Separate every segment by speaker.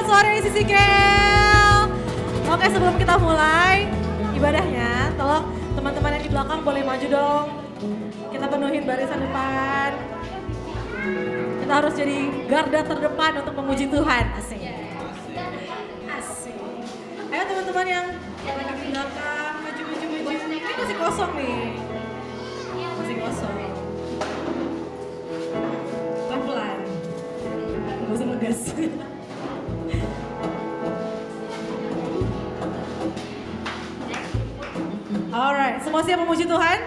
Speaker 1: suaranya Sisi Kel. Oke, sebelum kita mulai ibadahnya, tolong teman-teman yang di belakang boleh maju dong. Kita penuhin barisan depan. Kita harus jadi garda terdepan untuk memuji Tuhan. Asik. Asik. Ayo teman-teman yang lagi di belakang, maju. Ini masih kosong nih. Masih kosong. Pelan-pelan. Gak usah ngegas. Alright, semua siap memuji Tuhan?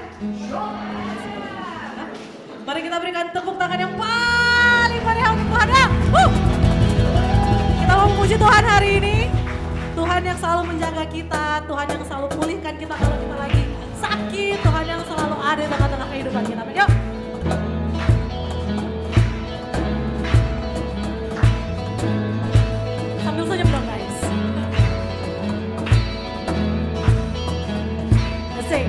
Speaker 1: Mari kita berikan tepuk tangan yang paling meriah untuk Tuhan ya. Kita mau memuji Tuhan hari ini. Tuhan yang selalu menjaga kita, Tuhan yang selalu pulihkan kita kalau kita lagi sakit, Tuhan yang selalu ada di tengah-tengah kehidupan kita. Yuk. Sambil senyum dong guys. Asik.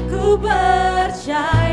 Speaker 2: Ku percaya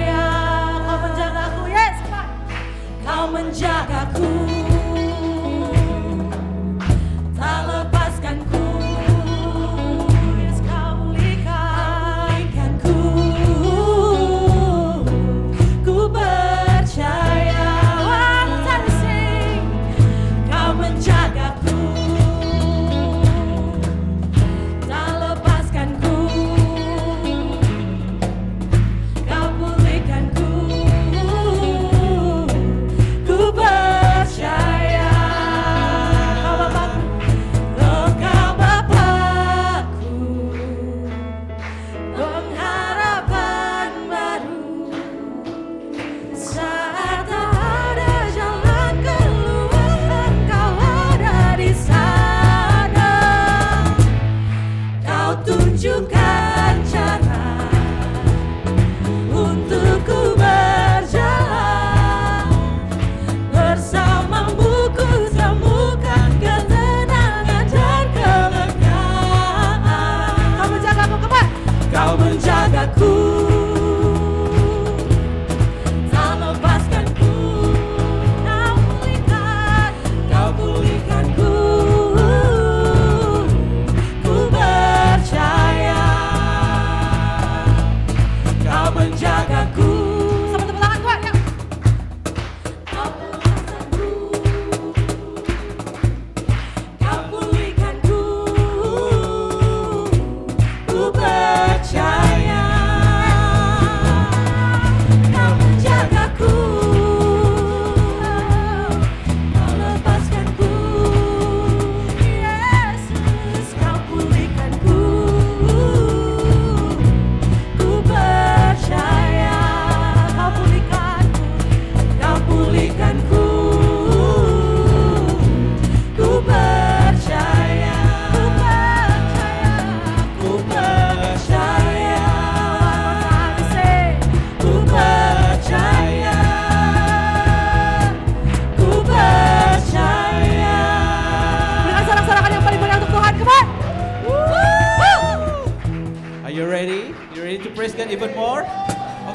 Speaker 2: Ready to praise God even more?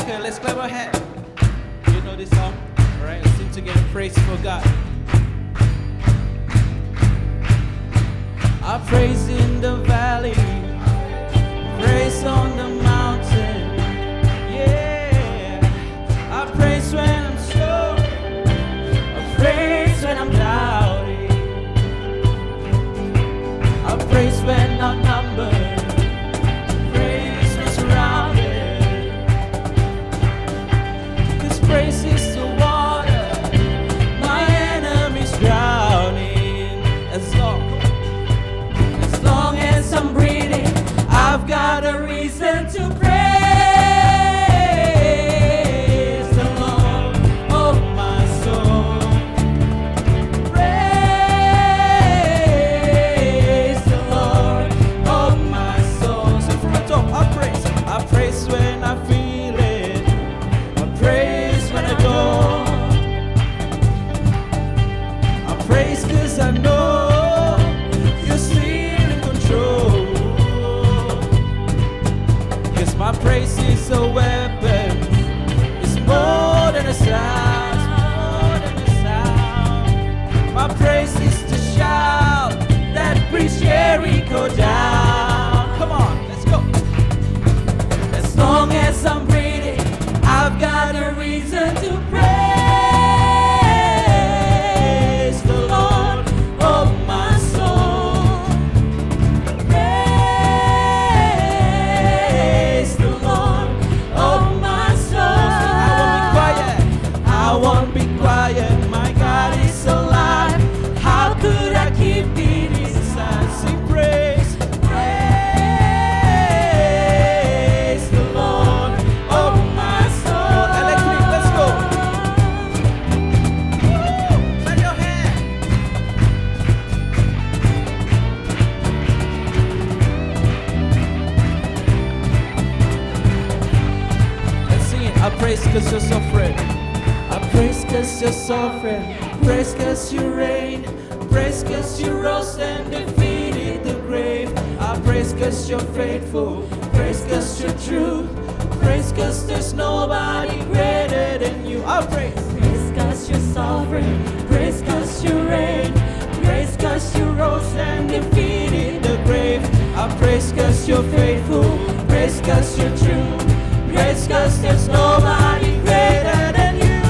Speaker 2: Okay, let's clap our hands. You know this song? Alright, let's sing together. Praise for God. I praise in the valley, praise on the mountain. Yeah, I praise when I'm sure, I praise when I'm doubting, I praise when I'm numbered, praise when surrounded. 'Cause praise is the water my enemies drowning. As long as I'm breathing, I've got a reason to praise the Lord, oh my soul. Praise the Lord, oh my soul. So from the top, I praise when I feel it, I praise when I don't. I praise 'cause I know you're still in control. 'Cause my praise is a weapon, it's more than a sound, it's more than a sound. My praise is the shout that brings Jericho down. Come on, let's go. As long as I'm breathing, I've got a reason to praise the Lord, oh my soul. Praise the Lord, oh my soul. I won't be quiet, my God is alive. How could I keep it inside? Sing praise, praise the Lord, oh my soul. Electric, let's go. Woo! Clap your hands. Let's sing it. I praise 'cause you're sovereign. I praise 'cause you're sovereign. Praise 'cause you reign. Praise 'cause you rose and defeated the grave. I praise 'cause you're faithful. Praise 'cause you're true. Praise 'cause there's nobody greater than you. I praise.
Speaker 3: Praise 'cause you're sovereign, praise 'cause you reign, praise 'cause you rose and defeated
Speaker 2: The grave. I praise 'cause you're faithful. Praise 'cause you're true. Praise 'cause there's nobody greater than you.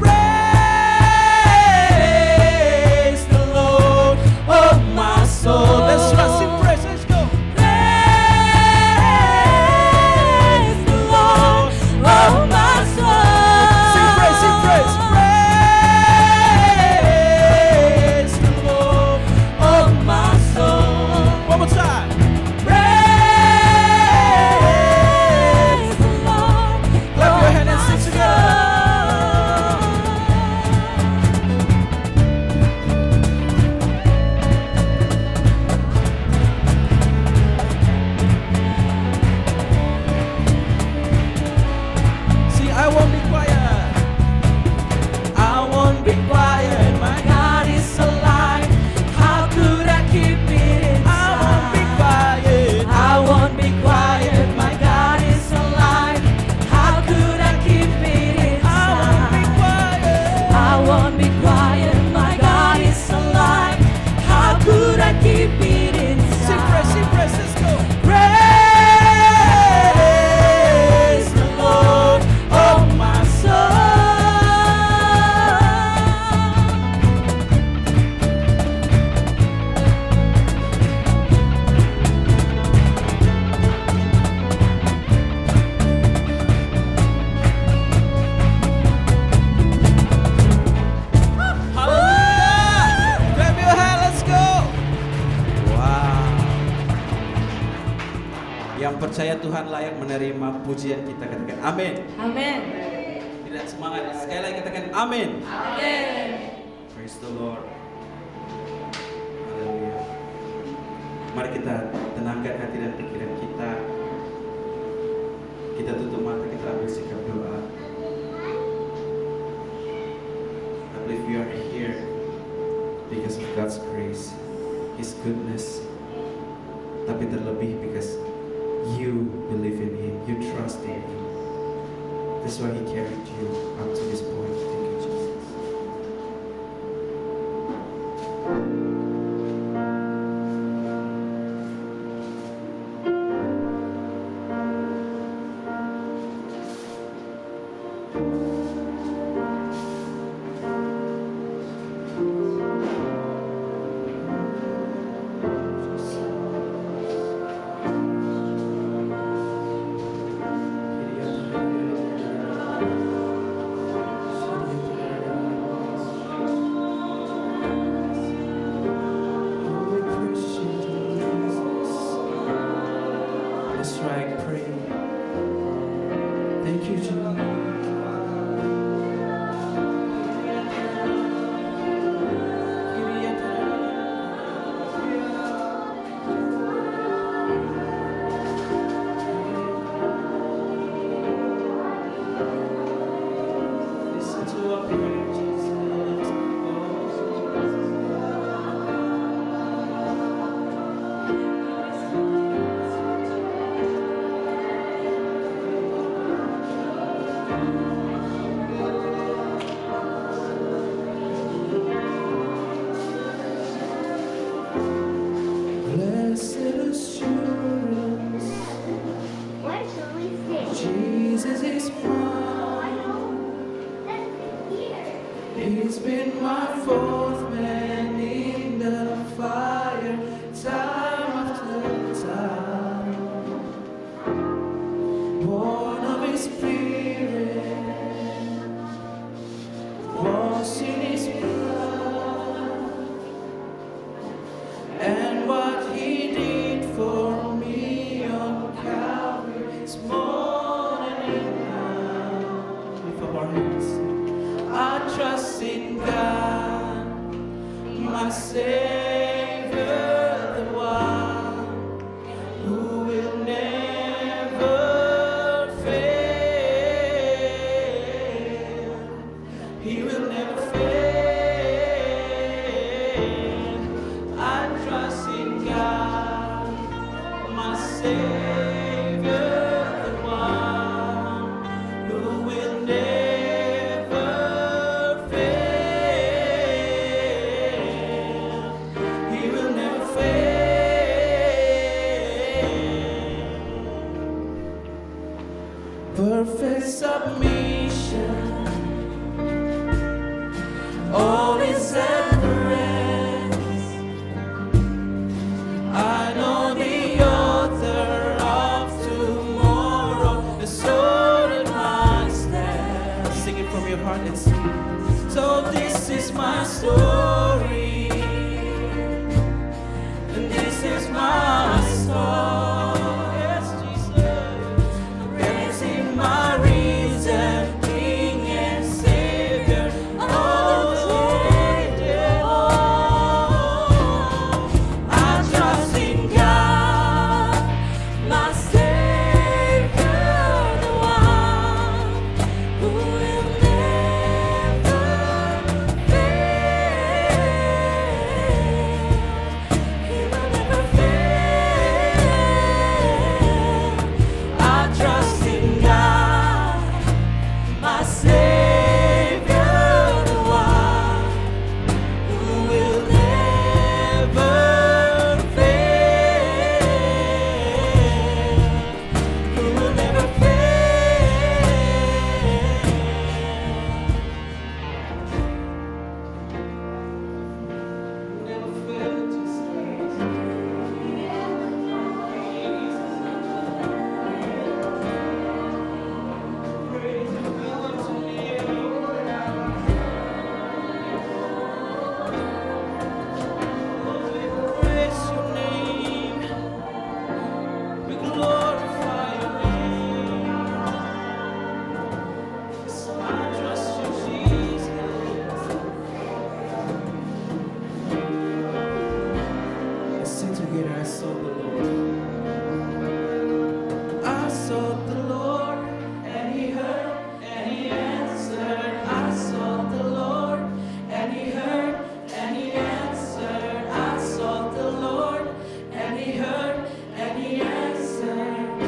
Speaker 2: Praise the Lord, oh my soul. Let's run, sing praise, let's go.
Speaker 3: Praise the Lord, oh my soul.
Speaker 2: Sing praise, sing praise. Praise the Lord, oh my soul. One more time.
Speaker 3: Praise the Lord,
Speaker 2: Clap your hand and
Speaker 3: oh
Speaker 2: sing
Speaker 3: my
Speaker 2: together. See, I won't be quiet. I won't be quiet. My God is alive. How could I keep it inside? I won't be quiet. I won't be quiet. My God is alive. How could I keep it inside? I won't be quiet.
Speaker 3: I won't be quiet, my God is alive. How could I keep it inside?
Speaker 2: Sing praise, let's go. Praise the Lord, oh my soul. Hallelujah! Clap your hand, let's go. Wow. Yang percaya Tuhan layak menerima pujian kita, katakan amin.
Speaker 1: Amin.
Speaker 2: Tidak semangat, sekali lagi katakan amin.
Speaker 1: Amin.
Speaker 2: Praise the Lord. Haleluya. Mari kita tenangkan hati dan pikiran kita. Kita tutup mata, kita ambil sikap doa. I believe we are here because of God's grace, His goodness. Tapi terlebih because you believe in Him, you trust in Him. That's why He carried you up to this point. Thank you, Jesus. That's right, pray. Thank you, Jesus. Listen to our prayer, Jesus. Blessed assurance,
Speaker 4: What shall we sing?
Speaker 2: Jesus is mine. He's been my fourth man in the fire, time after time. Born of His Spirit, washed in His blood, and what He did for me on Calvary is more than enough. Lift up our hands. I trust in God, my Savior, the one who will never fail. He will never fail. I trust in God, my Savior, the one who will never fail. He will never fail. Perfect submission, all is at rest. I know the author of tomorrow has ordered my steps. Sing it from your heart and sing. So this is my story, and this is my song. Yes, Jesus. Praising my risen King and Savior all the day long. I trust in God,
Speaker 3: My Savior, the one who will never fail. He will never fail.
Speaker 2: I trust in God,
Speaker 3: My Savior, the one
Speaker 2: who will never fail.
Speaker 3: who will never fail.
Speaker 2: Never fail, Jesus. Praise and belong to you. Oh, we praise your name. We glorify your name. Yes, I trust you, Jesus. Let's sing together. I sought the Lord. I sought the Lord, and He heard, and He answered. I sought the Lord, and He heard, and He answered. I sought the Lord, and He heard, and He answered.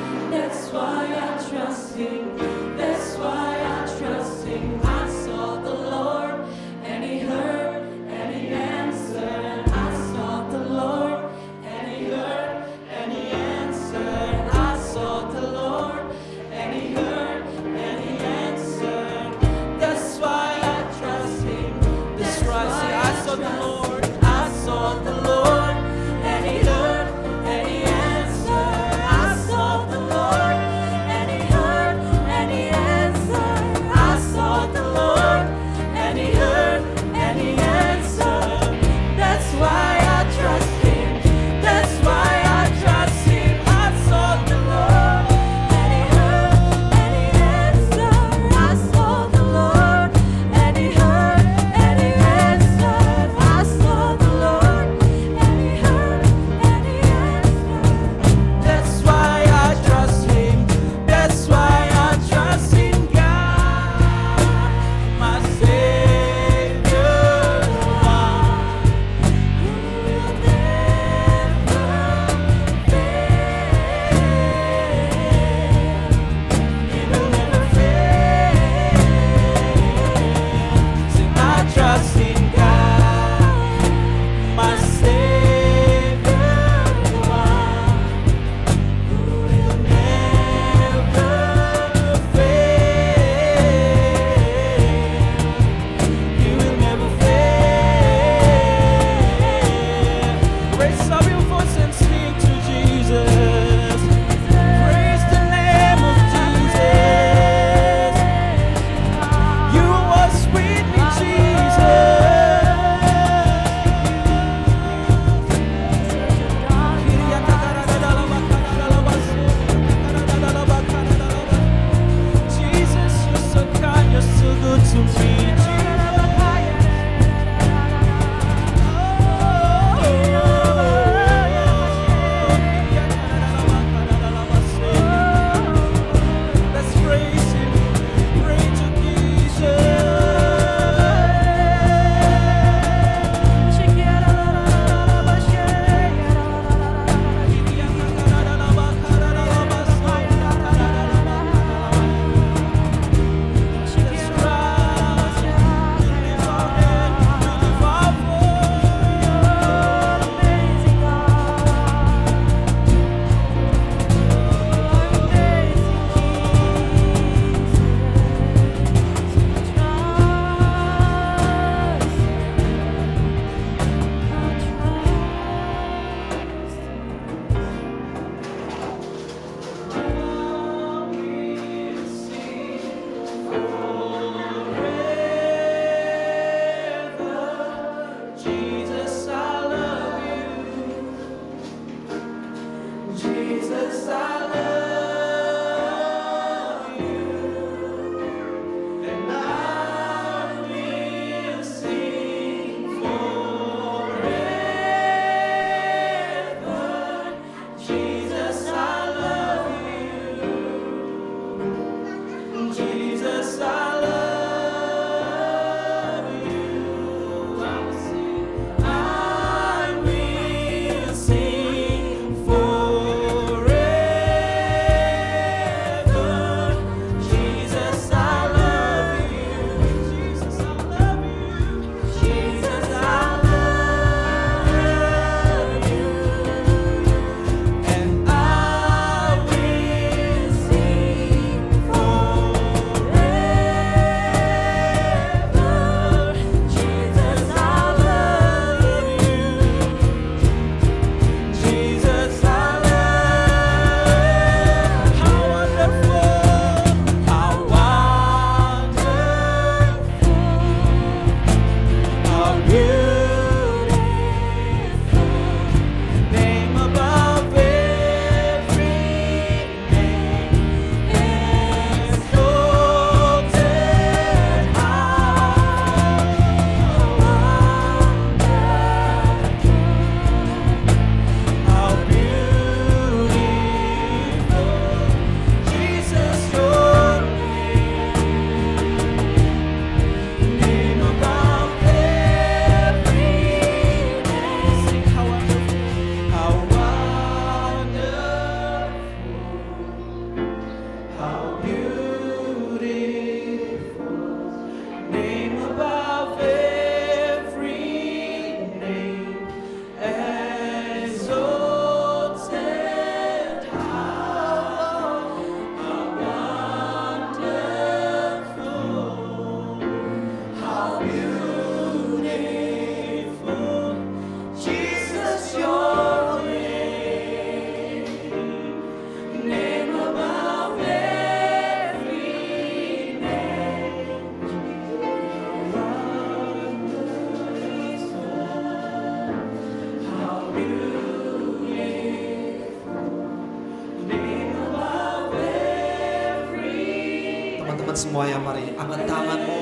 Speaker 5: semuanya, mari angkat tanganmu.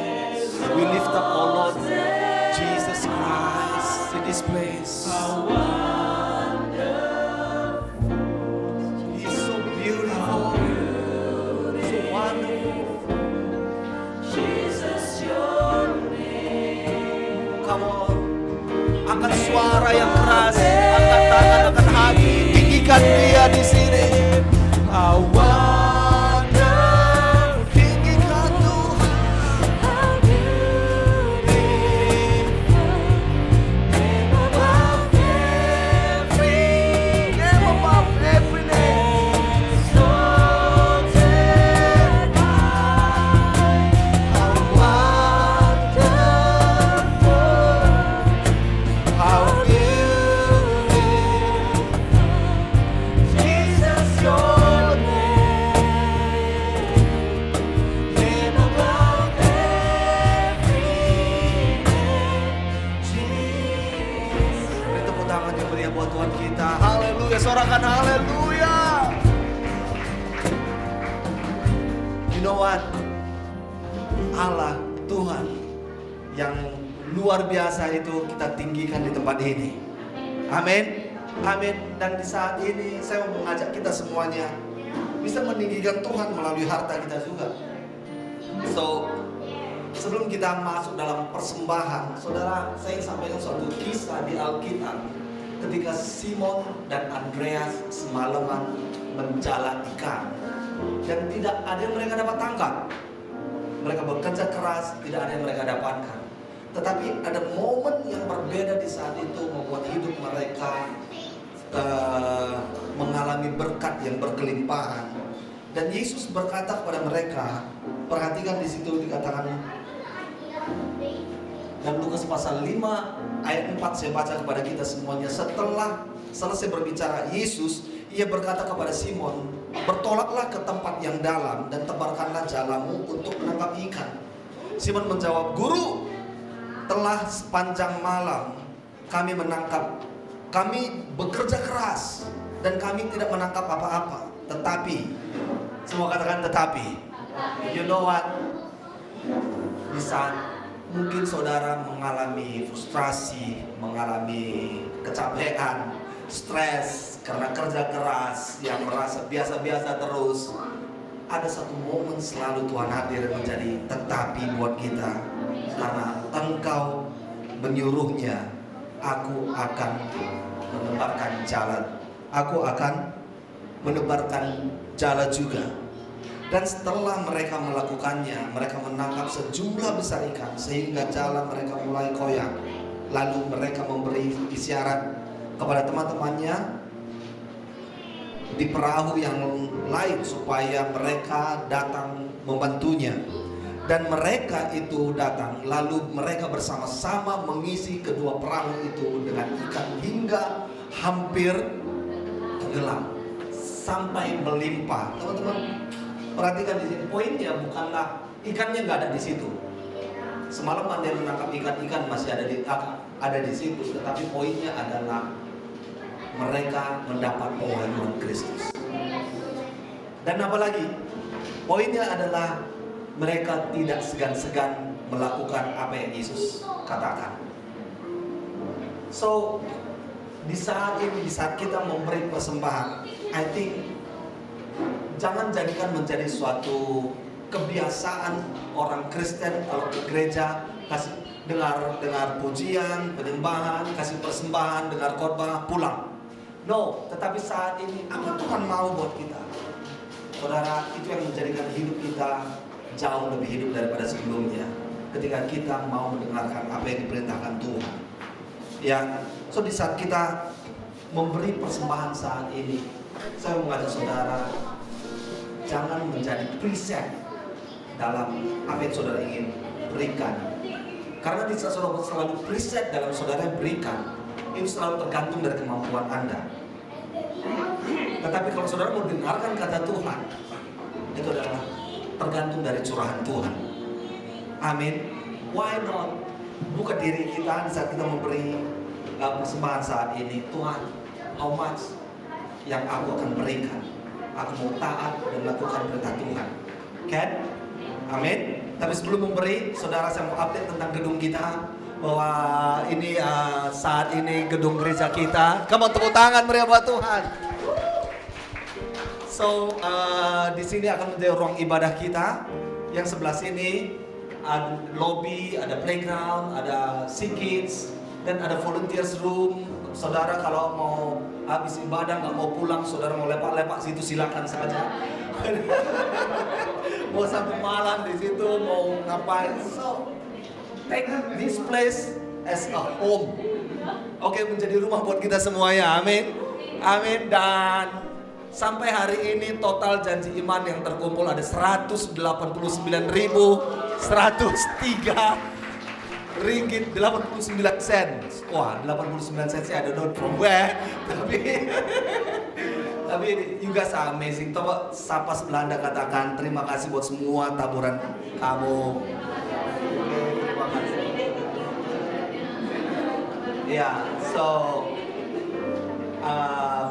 Speaker 5: We lift up our Lord Jesus Christ in this place. He is so beautiful, so wonderful. Come on, angkat suara yang keras, angkat tangan, angkat hati, tinggikan Dia di sini. I wonder, tinggikan Tuhan. Name above every name. Exalted high. How wonderful, how beautiful, Jesus, your name above every name, Jesus. Beri tepuk tangan yang meriah buat Tuhan kita. Haleluya, sorakan haleluya. You know what? Allah, Tuhan yang luar biasa itu kita tinggikan di tempat ini. Amin. Amin. Dan di saat ini saya mau mengajak kita semuanya bisa meninggikan Tuhan melalui harta kita juga. So, sebelum kita masuk dalam persembahan, saudara, saya sampaikan suatu kisah di Alkitab ketika Simon dan Andreas semalaman menjala ikan dan tidak ada yang mereka dapat tangkap. Mereka bekerja keras, tidak ada yang mereka dapatkan. Tetapi ada momen yang berbeda di saat itu membuat hidup mereka mengalami berkat yang berkelimpahan. Dan Yesus berkata kepada mereka, perhatikan di situ dikatakan dan Lukas pasal 5 ayat 4 saya baca kepada kita semuanya. Setelah selesai berbicara Yesus, ia berkata kepada Simon, bertolaklah ke tempat yang dalam dan tebarkanlah jalamu untuk menangkap ikan. Simon menjawab, Guru, telah sepanjang malam kami bekerja keras dan kami tidak menangkap apa-apa. Tetapi, semua katakan tetapi. You know what? Di saat mungkin saudara mengalami frustrasi, mengalami kecapean, stres karena kerja keras yang merasa biasa-biasa terus, ada satu momen selalu Tuhan hadir menjadi tetapi buat kita. Karena Engkau menyuruhnya, aku akan menebarkan jala. Aku akan menebarkan jala juga. Dan setelah mereka melakukannya, mereka menangkap sejumlah besar ikan sehingga jala mereka mulai koyak. Lalu mereka memberi isyarat kepada teman-temannya di perahu yang lain supaya mereka datang membantunya. Dan mereka itu datang, lalu mereka bersama-sama mengisi kedua perahu itu dengan ikan hingga hampir tenggelam sampai melimpah. Teman-teman, perhatikan di sini poinnya bukanlah ikannya nggak ada di situ. Semalam Anda menangkap ikan masih ada di situ, tetapi poinnya adalah mereka mendapat pengakuan Kristus. Dan apalagi poinnya adalah mereka tidak segan-segan melakukan apa yang Yesus katakan. So, di saat ini, di saat kita memberi persembahan, I think jangan jadikan menjadi suatu kebiasaan orang Kristen kalau ke gereja kasih dengar pujian, penyembahan, kasih persembahan, dengar khotbah, pulang. No, tetapi saat ini apa Tuhan mau buat kita? Saudara, itu yang menjadikan hidup kita jauh lebih hidup daripada sebelumnya ketika kita mau mendengarkan apa yang diperintahkan Tuhan. Ya, so di saat kita memberi persembahan saat ini, saya mengajak saudara jangan menjadi preset dalam apa yang saudara ingin berikan. Karena di saat saudara selalu preset dalam saudara berikan, itu selalu tergantung dari kemampuan Anda. Tetapi kalau saudara mau dengarkan kata Tuhan, itu adalah tergantung dari curahan Tuhan. Amin. Why not? Buka diri kita di saat kita memberi persembahan saat ini. Tuhan, how much yang aku akan berikan? Aku mau taat dan lakukan perintah Tuhan. Kan? Amin. Tapi sebelum memberi, saudara saya mau update tentang gedung kita, bahwa ini saat ini gedung gereja kita. Kamu tepuk tangan meriah buat Tuhan. So di sini akan menjadi ruang ibadah kita. Yang sebelah sini ada lobby, ada playground, ada sea kids, dan ada volunteers room. Saudara kalau mau habis ibadah nggak mau pulang, saudara mau lepak-lepak situ silakan saja. Mau sampai malam di situ, mau ngapain? So take this place as a home. Oke, menjadi rumah buat kita semuanya. Amin. Amin. Dan sampai hari ini total janji iman yang terkumpul ada 189.103 ringgit 89 sen. Wah, 89 sen sih ada don't from where. Tapi you guys are amazing. Coba sapa sebelah Anda, katakan terima kasih buat semua taburan kamu. Terima kasih. Ya, so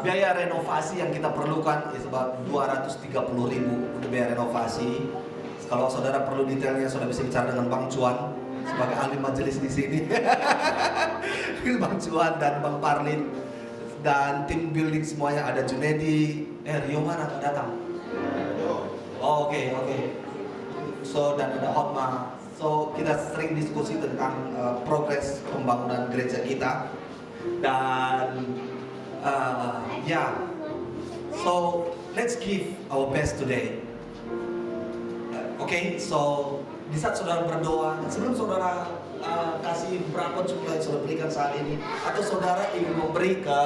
Speaker 5: biaya renovasi yang kita perlukan is about 230.000 untuk biaya renovasi. Kalau saudara perlu detailnya, saudara bisa bicara dengan Bang Cuan sebagai ahli majelis di sini. Bang Cuan dan Bang Parlin dan tim building semuanya ada. Junedi, Rio mana datang? Oh, oke. So dan ada Hotma. So kita sering diskusi tentang progres pembangunan gereja kita dan so let's give our best today. Oke, so di saat saudara berdoa, sebelum saudara kasih berapa jumlah yang saudara berikan saat ini, atau saudara ingin memberi ke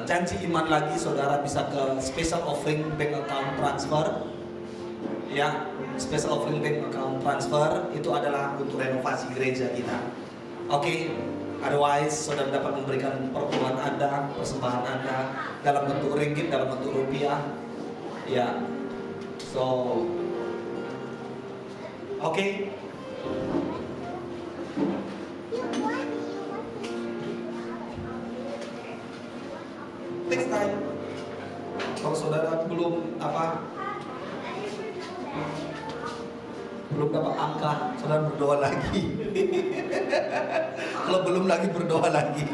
Speaker 5: janji iman lagi, saudara bisa ke special offering bank account transfer. Ya, special offering bank account transfer itu adalah untuk renovasi gereja kita. Oke, otherwise saudara dapat memberikan perpuluhan Anda, persembahan Anda dalam bentuk ringgit, dalam bentuk rupiah. Ya, so oke. Next time, kalau saudara belum dapat angka, saudara berdoa lagi. Kalau belum lagi berdoa lagi.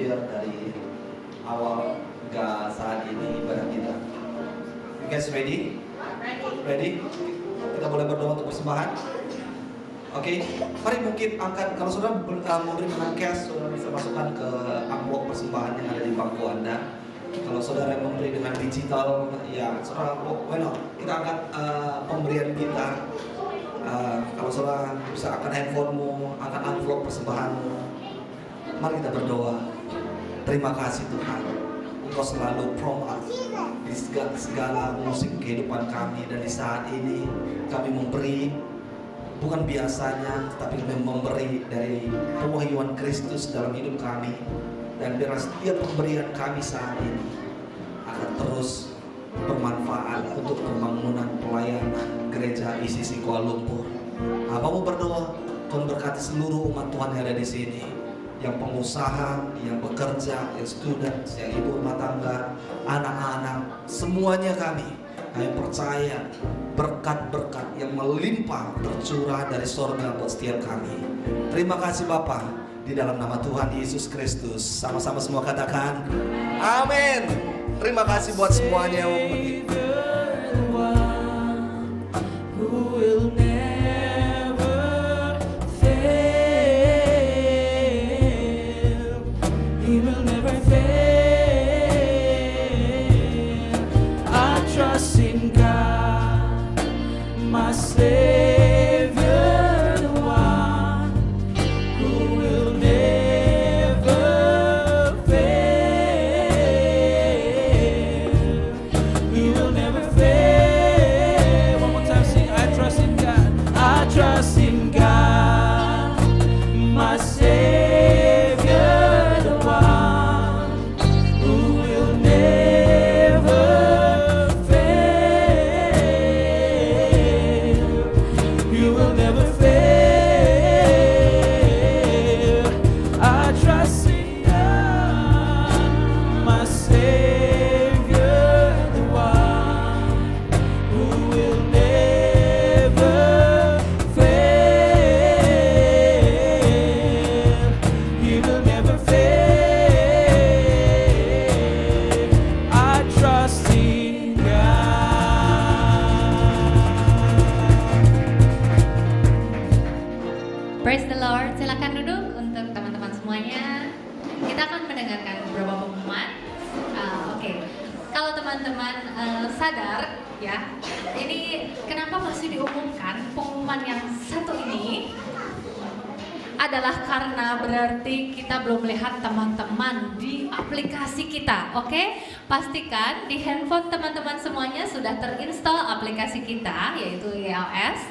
Speaker 5: Dari awal hingga saat ini ibadah kita. You guys ready? Ready? Kita boleh berdoa untuk persembahan? Oke, mari mungkin angkat, kalau saudara memberi dengan cash, saudara bisa masukkan ke amplop persembahan yang ada di bangku Anda. Kalau saudara yang memberi dengan digital, ya saudara, why not? Kita angkat pemberian kita. Kalau saudara bisa angkat handphonemu, angkat amplop persembahanmu. Mari kita berdoa. Terima kasih Tuhan, Engkau selalu from us di segala musik kehidupan kami, dan di saat ini kami memberi bukan biasanya, tetapi kami memberi dari pewahyuan Kristus dalam hidup kami, dan biarlah setiap pemberian kami saat ini akan terus bermanfaat untuk pembangunan pelayanan gereja ICC Kuala Lumpur. Apa mau berdoa, Tuhan berkati seluruh umat Tuhan yang ada di sini, yang pengusaha, yang bekerja, yang student, yang ibu rumah tangga, anak-anak, semuanya kami percaya berkat-berkat yang melimpah tercurah dari sorga buat setiap kami. Terima kasih Bapa, di dalam nama Tuhan Yesus Kristus. Sama-sama semua katakan amin. Terima kasih buat semuanya yang memberi.
Speaker 2: One more time, sing, I trust in God.
Speaker 3: teman-teman sadar ya, ini kenapa masih diumumkan pengumuman yang satu ini adalah karena berarti kita belum melihat teman-teman di aplikasi kita, oke? Pastikan di handphone teman-teman semuanya sudah terinstall aplikasi kita, yaitu iOS,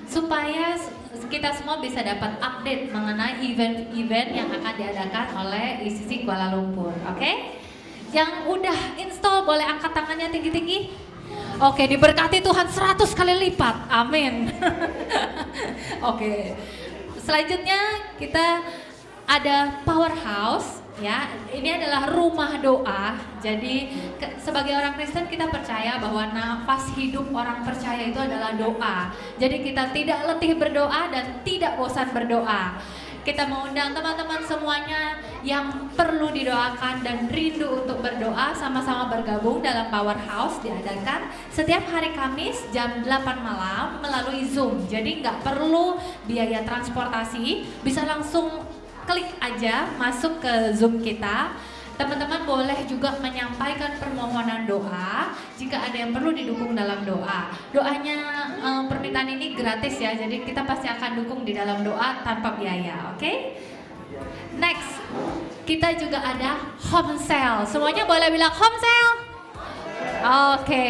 Speaker 3: supaya kita semua bisa dapat update mengenai event-event yang akan diadakan oleh ICC Kuala Lumpur, oke? Yang udah install boleh angkat tangannya tinggi-tinggi. Oke, diberkati Tuhan 100 kali lipat, amin. Oke. Selanjutnya kita ada Powerhouse ya. Ini adalah rumah doa. Jadi sebagai orang Kristen kita percaya bahwa nafas hidup orang percaya itu adalah doa. Jadi kita tidak letih berdoa dan tidak bosan berdoa. Kita mengundang teman-teman semuanya yang perlu didoakan dan rindu untuk berdoa sama-sama bergabung dalam Powerhouse diadakan setiap hari Kamis jam 8 malam melalui Zoom. Jadi nggak perlu biaya transportasi, bisa langsung klik aja masuk ke Zoom kita. Teman-teman boleh juga menyampaikan permohonan doa jika ada yang perlu didukung dalam doa. Doanya permintaan ini gratis ya, jadi kita pasti akan dukung di dalam doa tanpa biaya, oke? Next, kita juga ada home sale. Semuanya boleh bilang home sale? Oke.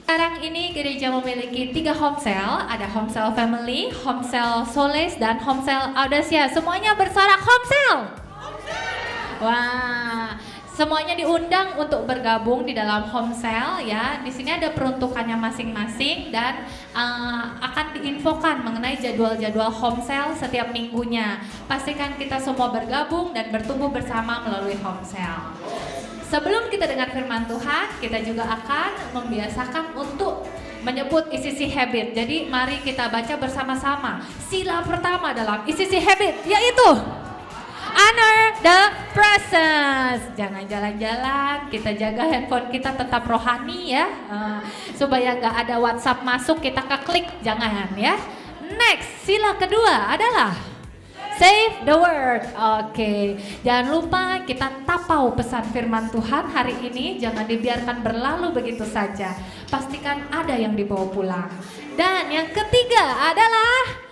Speaker 3: Sekarang ini gereja memiliki 3 home sale, ada home sale family, home sale Solace, dan home sale Audacia. Semuanya bersorak home sale. Wah, semuanya diundang untuk bergabung di dalam home sale ya. Di sini ada peruntukannya masing-masing dan akan diinfokan mengenai jadwal-jadwal home sale setiap minggunya. Pastikan kita semua bergabung dan bertumbuh bersama melalui home sale. Sebelum kita dengar firman Tuhan, kita juga akan membiasakan untuk menyebut ICC Habit. Jadi mari kita baca bersama-sama. Sila pertama dalam ICC Habit yaitu honor the presence. Jangan jalan-jalan, kita jaga handphone kita tetap rohani ya, supaya nggak ada WhatsApp masuk kita keklik, jangan ya. Next, sila kedua adalah save the word. Oke, jangan lupa kita tapau pesan firman Tuhan hari ini, jangan dibiarkan berlalu begitu saja. Pastikan ada yang dibawa pulang. Dan yang ketiga adalah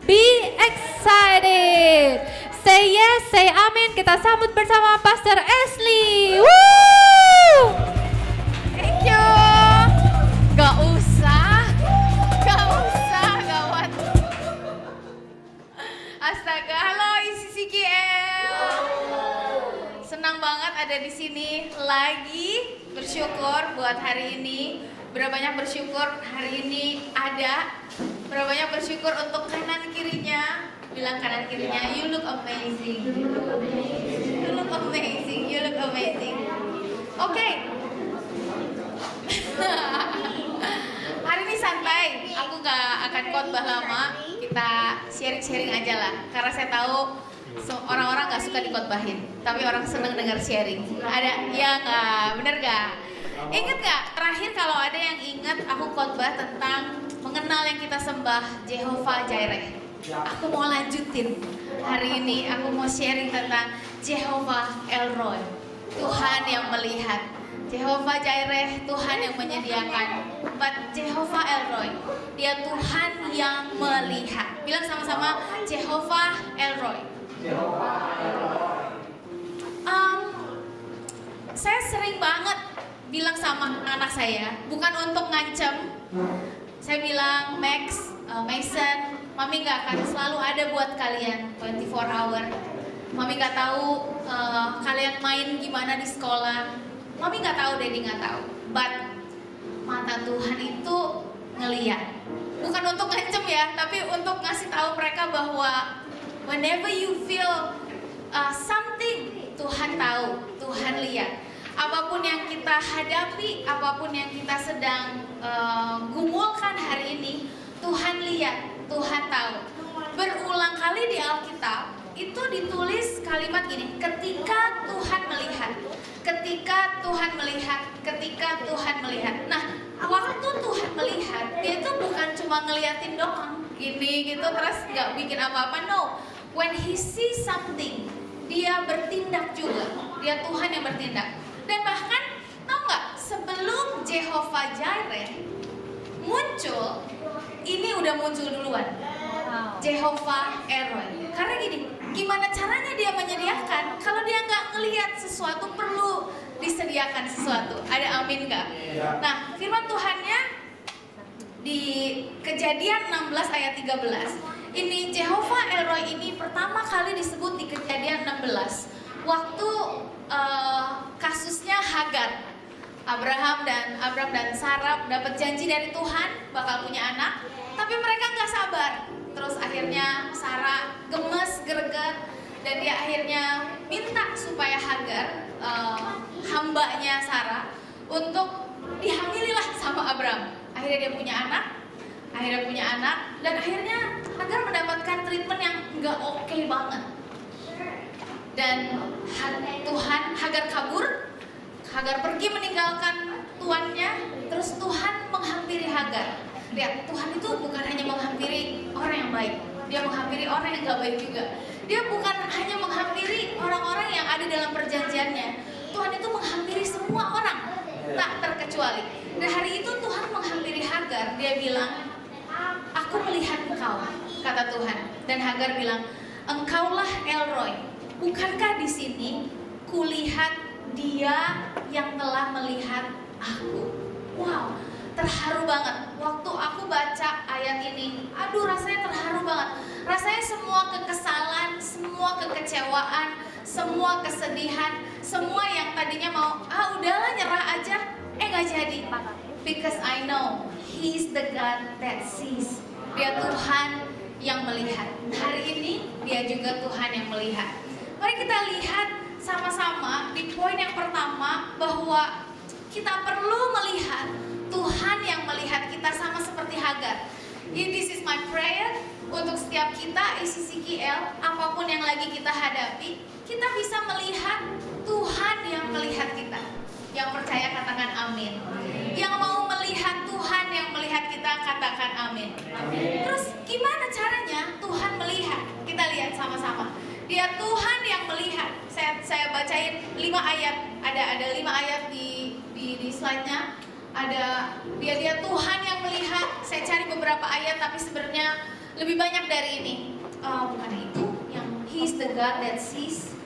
Speaker 3: be excited. Say yes, say amin. Kita sambut bersama Pastor Ashley. Woo!
Speaker 6: Thank you. Gak usah, gawat. Astaga, halo ICCKL. Senang banget ada di sini lagi. Bersyukur buat hari ini. Berapa banyak bersyukur hari ini ada. Berapa banyak bersyukur untuk kanan kirinya. Bilang kanan kirinya, you look amazing. You look amazing, you look amazing. Oke. Hari ini santai, aku gak akan khotbah lama. Kita sharing-sharing aja lah. Karena saya tahu orang-orang gak suka dikhotbahin, tapi orang seneng dengar sharing. Ada, ya gak? Bener gak? Ingat gak? Terakhir kalau ada yang ingat aku khotbah tentang mengenal yang kita sembah, Jehovah Jireh. Aku mau lanjutin hari ini, aku mau sharing tentang Jehovah El Roy, Tuhan yang melihat. Jehovah Jireh, Tuhan yang menyediakan. But Jehovah El Roy, Dia Tuhan yang melihat. Bilang sama-sama, Jehovah El Roy. Saya sering banget bilang sama anak saya, bukan untuk ngancem. Saya bilang, Max, Mason, Mami gak akan selalu ada buat kalian 24 hour. Mami gak tahu kalian main gimana di sekolah. Mami gak tahu, Daddy gak tahu. But mata Tuhan itu ngeliat. Bukan untuk ngancem ya, tapi untuk ngasih tahu mereka bahwa whenever you feel something, Tuhan tahu, Tuhan lihat. Apapun yang kita hadapi, apapun yang kita sedang gumulkan hari ini, Tuhan lihat. Tuhan tahu. Berulang kali di Alkitab itu ditulis kalimat gini, ketika Tuhan melihat, ketika Tuhan melihat, ketika Tuhan melihat. Nah, waktu Tuhan melihat, dia itu bukan cuma ngeliatin doang, gini gitu terus nggak bikin apa-apa. No, when he sees something, dia bertindak juga. Dia Tuhan yang bertindak. Dan bahkan, tau nggak, Jehovah Jireh muncul, ini udah muncul duluan. Jehovah Eroi. Karena gini, gimana caranya dia menyediakan kalau dia nggak ngelihat sesuatu perlu disediakan sesuatu? Ada amin nggak? Nah, firman Tuhannya di Kejadian 16 ayat 13. Ini Jehovah Eroi ini pertama kali disebut di Kejadian 16. Waktu kasusnya Hagar. Abram dan Sarah dapat janji dari Tuhan bakal punya anak, tapi mereka nggak sabar. Terus akhirnya Sarah gemes, greget, dan dia akhirnya minta supaya Hagar, hambanya Sarah, untuk dihamililah sama Abram. Akhirnya dia punya anak, dan akhirnya Hagar mendapatkan treatment yang nggak oke banget. Dan Tuhan, Hagar kabur, Hagar pergi meninggalkan tuannya, terus Tuhan menghampiri Hagar. Lihat, Tuhan itu bukan hanya menghampiri orang yang baik, dia menghampiri orang yang gak baik juga. Dia bukan hanya menghampiri orang-orang yang ada dalam perjanjiannya, Tuhan itu menghampiri semua orang, tak terkecuali. Dan hari itu Tuhan menghampiri Hagar, dia bilang, aku melihat engkau, kata Tuhan. Dan Hagar bilang, engkaulah Elroy, bukankah di sini kulihat dia yang telah melihat aku. Wow, terharu banget. Waktu aku baca ayat ini, aduh rasanya terharu banget. Rasanya semua kekesalan, semua kekecewaan, semua kesedihan, semua yang tadinya mau, udahlah nyerah aja, gak jadi. Because I know He is the God that sees. Dia Tuhan yang melihat. Hari ini dia juga Tuhan yang melihat. Mari kita lihat sama-sama di poin yang pertama, bahwa kita perlu melihat Tuhan yang melihat kita, sama seperti Hagar. This is my prayer untuk setiap kita ICCKL, apapun yang lagi kita hadapi, kita bisa melihat Tuhan yang melihat kita. Yang percaya katakan amin. Yang mau melihat Tuhan yang melihat kita, katakan amin. Terus gimana caranya Tuhan melihat? Kita lihat sama-sama. Dia Tuhan yang melihat. Saya bacain 5 ayat. Ada 5 ayat di slide-nya. Ada dia Tuhan yang melihat. Saya cari beberapa ayat, tapi sebenarnya lebih banyak dari ini. Bukan itu, yang He is the God that sees.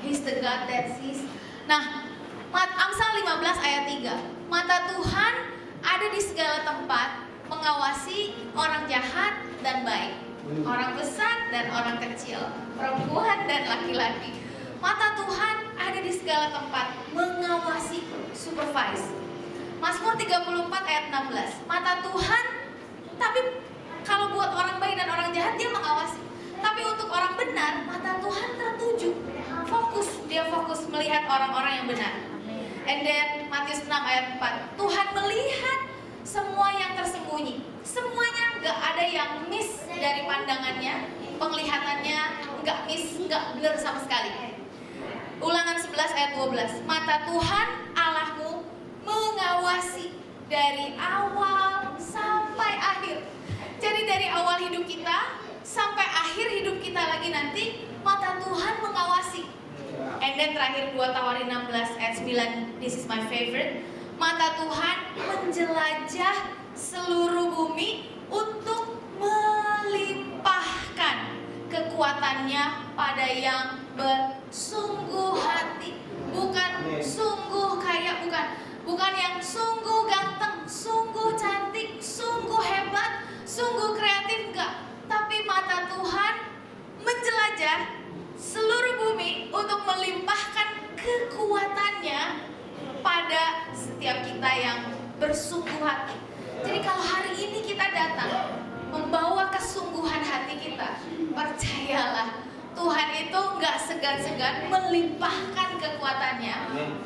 Speaker 6: He is the God that sees. Nah, Amsal 15 ayat 3. Mata Tuhan ada di segala tempat, mengawasi orang jahat dan baik, orang besar dan orang kecil, perempuan dan laki-laki. Mata Tuhan ada di segala tempat, mengawasi, supervise. Mazmur 34 ayat 16. Mata Tuhan, tapi kalau buat orang baik dan orang jahat dia mengawasi. Tapi untuk orang benar, mata Tuhan tertuju, fokus, dia fokus melihat orang-orang yang benar. And then Matius 6 ayat 4. Tuhan melihat semua yang tersembunyi. Semuanya, gak ada yang miss dari pandangannya, penglihatannya gak miss, gak blur sama sekali. Ulangan 11 ayat 12. Mata Tuhan Allahmu mengawasi dari awal sampai akhir. Jadi dari awal hidup kita sampai akhir hidup kita lagi nanti, mata Tuhan mengawasi. And then terakhir 2 Tawarin 16 ayat 9. This is my favorite. Mata Tuhan menjelajah seluruh bumi untuk melimpahkan kekuatannya pada yang bersungguh hati. Bukan sungguh kaya, bukan yang sungguh ganteng, sungguh cantik, sungguh hebat, sungguh kreatif, enggak. Tapi mata Tuhan menjelajah seluruh bumi untuk melimpahkan kekuatannya pada setiap kita yang bersungguh hati. Jadi kalau hari ini kita datang membawa kesungguhan hati kita, percayalah Tuhan itu nggak segan-segan melimpahkan kekuatannya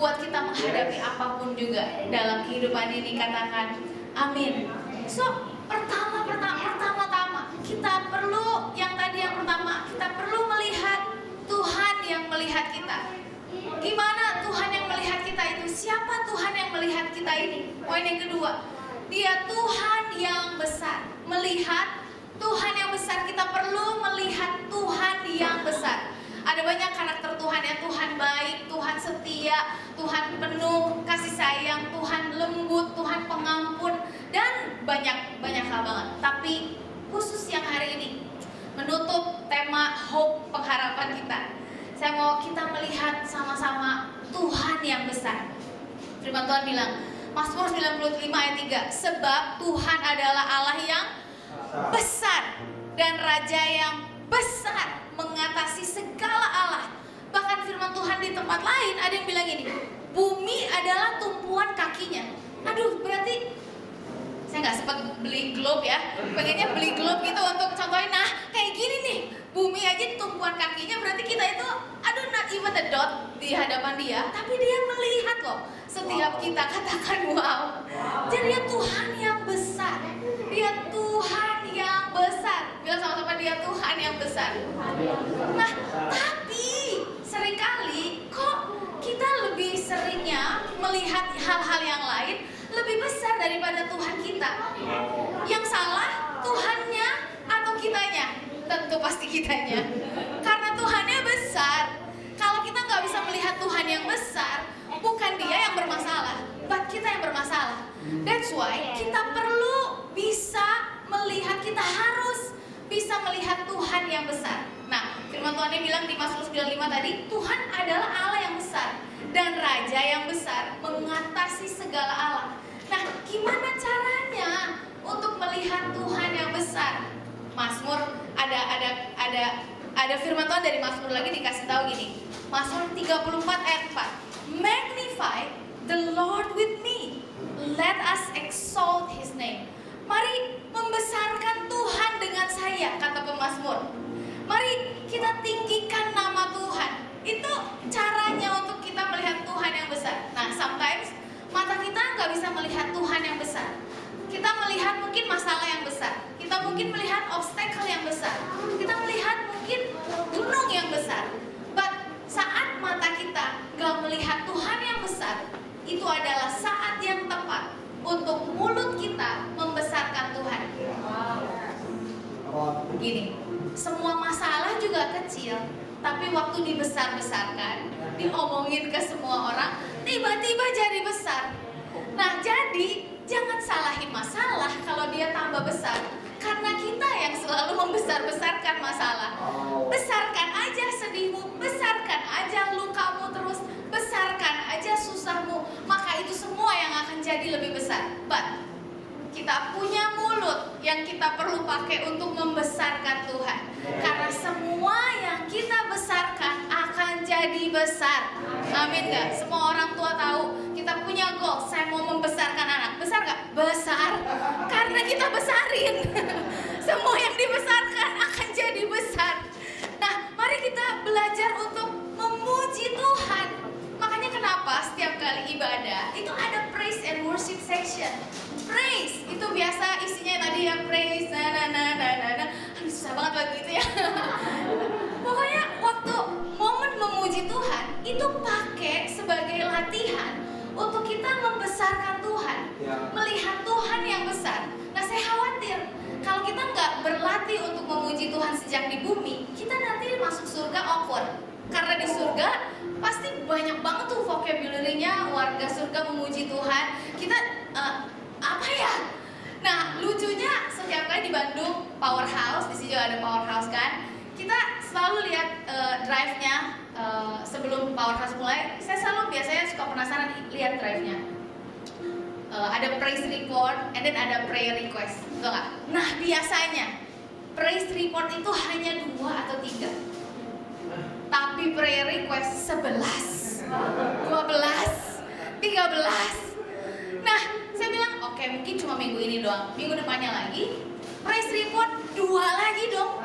Speaker 6: buat kita menghadapi apapun juga dalam kehidupan ini. Katakan amin. So pertama-tama kita perlu yang pertama kita perlu melihat Tuhan yang melihat kita. Gimana Tuhan yang melihat kita itu? Siapa Tuhan yang melihat kita ini? Poin yang kedua, dia Tuhan yang besar. Melihat Tuhan yang besar, kita perlu melihat Tuhan yang besar. Ada banyak karakter Tuhan ya, Tuhan baik, Tuhan setia, Tuhan penuh kasih sayang, Tuhan lembut, Tuhan pengampun, dan banyak hal banget. Tapi khusus yang hari ini menutup tema hope, pengharapan kita, saya mau kita melihat sama-sama Tuhan yang besar. Firman Tuhan bilang, Mazmur 95 ayat 3, sebab Tuhan adalah Allah yang besar dan Raja yang besar, mengatasi segala Allah. Bahkan firman Tuhan di tempat lain ada yang bilang gini, bumi adalah tumpuan kakinya. Aduh, berarti saya nggak sempat beli globe ya, pengennya beli globe gitu untuk contohin. Nah, kayak gini nih, bumi aja tumpuan kakinya, berarti kita itu, aduh, not even a dot di hadapan dia, tapi dia melihat loh setiap kita. Katakan wow. Jadi dia Tuhan yang besar, dia Tuhan yang besar. Bilang sama-sama, dia Tuhan yang besar. Nah, tapi seringkali kok kita lebih seringnya melihat hal-hal yang lain lebih besar daripada Tuhan kita. Yang salah Tuhannya atau kitanya? Tentu pasti kitanya. Karena Tuhannya besar. Kalau kita nggak bisa melihat Tuhan yang besar, bukan dia yang bermasalah, but kita yang bermasalah. That's why kita perlu bisa melihat, kita harus bisa melihat Tuhan yang besar. Nah, firman Tuhan ini bilang di Mazmur 95 tadi, Tuhan adalah Allah yang besar dan Raja yang besar, mengatasi segala Allah. Nah, gimana caranya untuk melihat Tuhan yang besar? Mazmur ada firman Tuhan dari Mazmur lagi dikasih tahu gini. Mazmur 34 ayat 4. Magnify the Lord with me. Let us exalt his name. Mari membesarkan Tuhan dengan saya, kata pemazmur. Mari kita tinggikan nama Tuhan. Itu caranya untuk kita melihat Tuhan yang besar. Nah, sometimes mata kita nggak bisa melihat Tuhan yang besar. Kita melihat mungkin masalah yang besar. Kita mungkin melihat obstacle yang besar. Kita melihat mungkin gunung yang besar. But saat mata kita nggak melihat Tuhan yang besar, itu adalah saat yang tepat untuk mulut kita membesarkan Tuhan. Gini, semua masalah juga kecil, tapi waktu dibesar-besarkan, diomongin ke semua orang, tiba-tiba jadi besar. Nah, jadi jangan salahin masalah kalau dia tambah besar, karena kita yang selalu membesar-besarkan masalah. Besarkan aja sedihmu, besarkan aja lukamu terus, besarkan aja susahmu, maka itu semua yang akan jadi lebih besar. But kita punya mulut yang kita perlu pakai untuk membesarkan Tuhan, karena semua yang kita besarkan akan jadi besar. Amin gak? Semua orang tua tahu kita punya goal, saya mau membesarkan anak. Besar gak? Besar. Karena kita besarin. Semua yang dibesarkan akan jadi besar. Nah, mari kita belajar untuk memuji Tuhan. Makanya kenapa setiap kali ibadah itu ada praise and worship section. Praise itu biasa isinya tadi ya, praise aduh, susah banget lagu itu ya. Pokoknya waktu momen memuji Tuhan itu pakai sebagai latihan untuk kita membesarkan Tuhan, melihat Tuhan yang besar. Nah, saya khawatir kalau kita nggak berlatih untuk memuji Tuhan sejak di bumi, kita nanti masuk surga awkward. Karena di surga pasti banyak banget tuh vocabulary-nya, warga surga memuji Tuhan. Kita apa ya? Nah, lucunya setiap kali di Bandung Powerhouse, di sini juga ada Powerhouse kan, kita selalu lihat drive-nya sebelum Powerhouse mulai. Saya selalu biasanya suka penasaran lihat drive-nya. Ada praise report, and then ada prayer request, betul nggak? Nah, biasanya praise report itu hanya 2 atau 3, tapi prayer request 11, 12, 13. Nah, saya bilang oke, mungkin cuma minggu ini doang. Minggu depannya lagi praise report 2 lagi dong.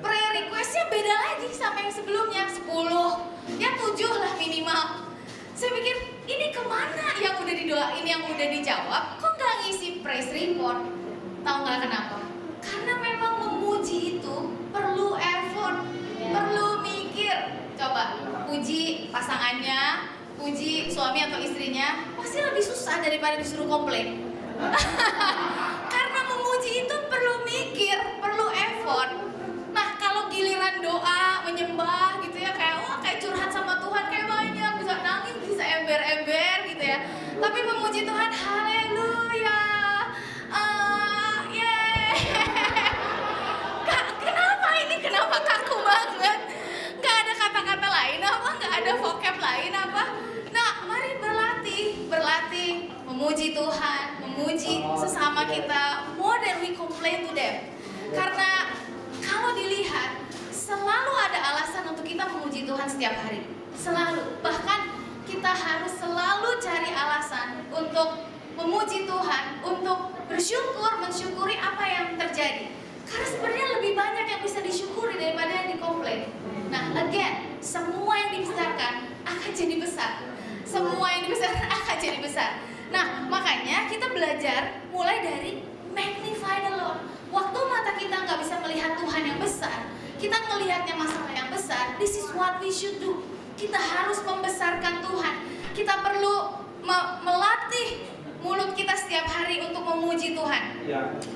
Speaker 6: Prayer requestnya beda lagi sama yang sebelumnya, 10, ya 7 lah minimal. Saya pikir ini kemana yang udah didoain, yang udah dijawab, kok nggak ngisi praise report? Tahu nggak kenapa? Karena memang memuji itu perlu effort, perlu mikir. Coba puji pasangannya, puji suami atau istrinya, pasti lebih susah daripada disuruh komplain. Karena memuji itu perlu mikir, perlu effort. Nah, kalau giliran doa, menyembah gitu ya, kayak ya. Tapi memuji Tuhan, haleluya. Kenapa kaku banget? Gak ada kata-kata lain apa? Gak ada vocab lain apa? Nah, mari berlatih memuji Tuhan, memuji sesama kita more than we complain to them. Karena kalau dilihat, selalu ada alasan untuk kita memuji Tuhan setiap hari. Selalu. Bahkan kita harus selalu cari alasan untuk memuji Tuhan, untuk mensyukuri apa yang terjadi. Karena sebenarnya lebih banyak yang bisa disyukuri daripada yang dikomplain. Nah, again, semua yang dibesarkan akan jadi besar. Semua yang dibesarkan akan jadi besar. Nah, makanya kita belajar mulai dari magnify the Lord. Waktu mata kita nggak bisa melihat Tuhan yang besar, kita melihatnya masalah yang besar. This is what we should do. Kita harus membesarkan Tuhan. Kita perlu melatih mulut kita setiap hari untuk memuji Tuhan.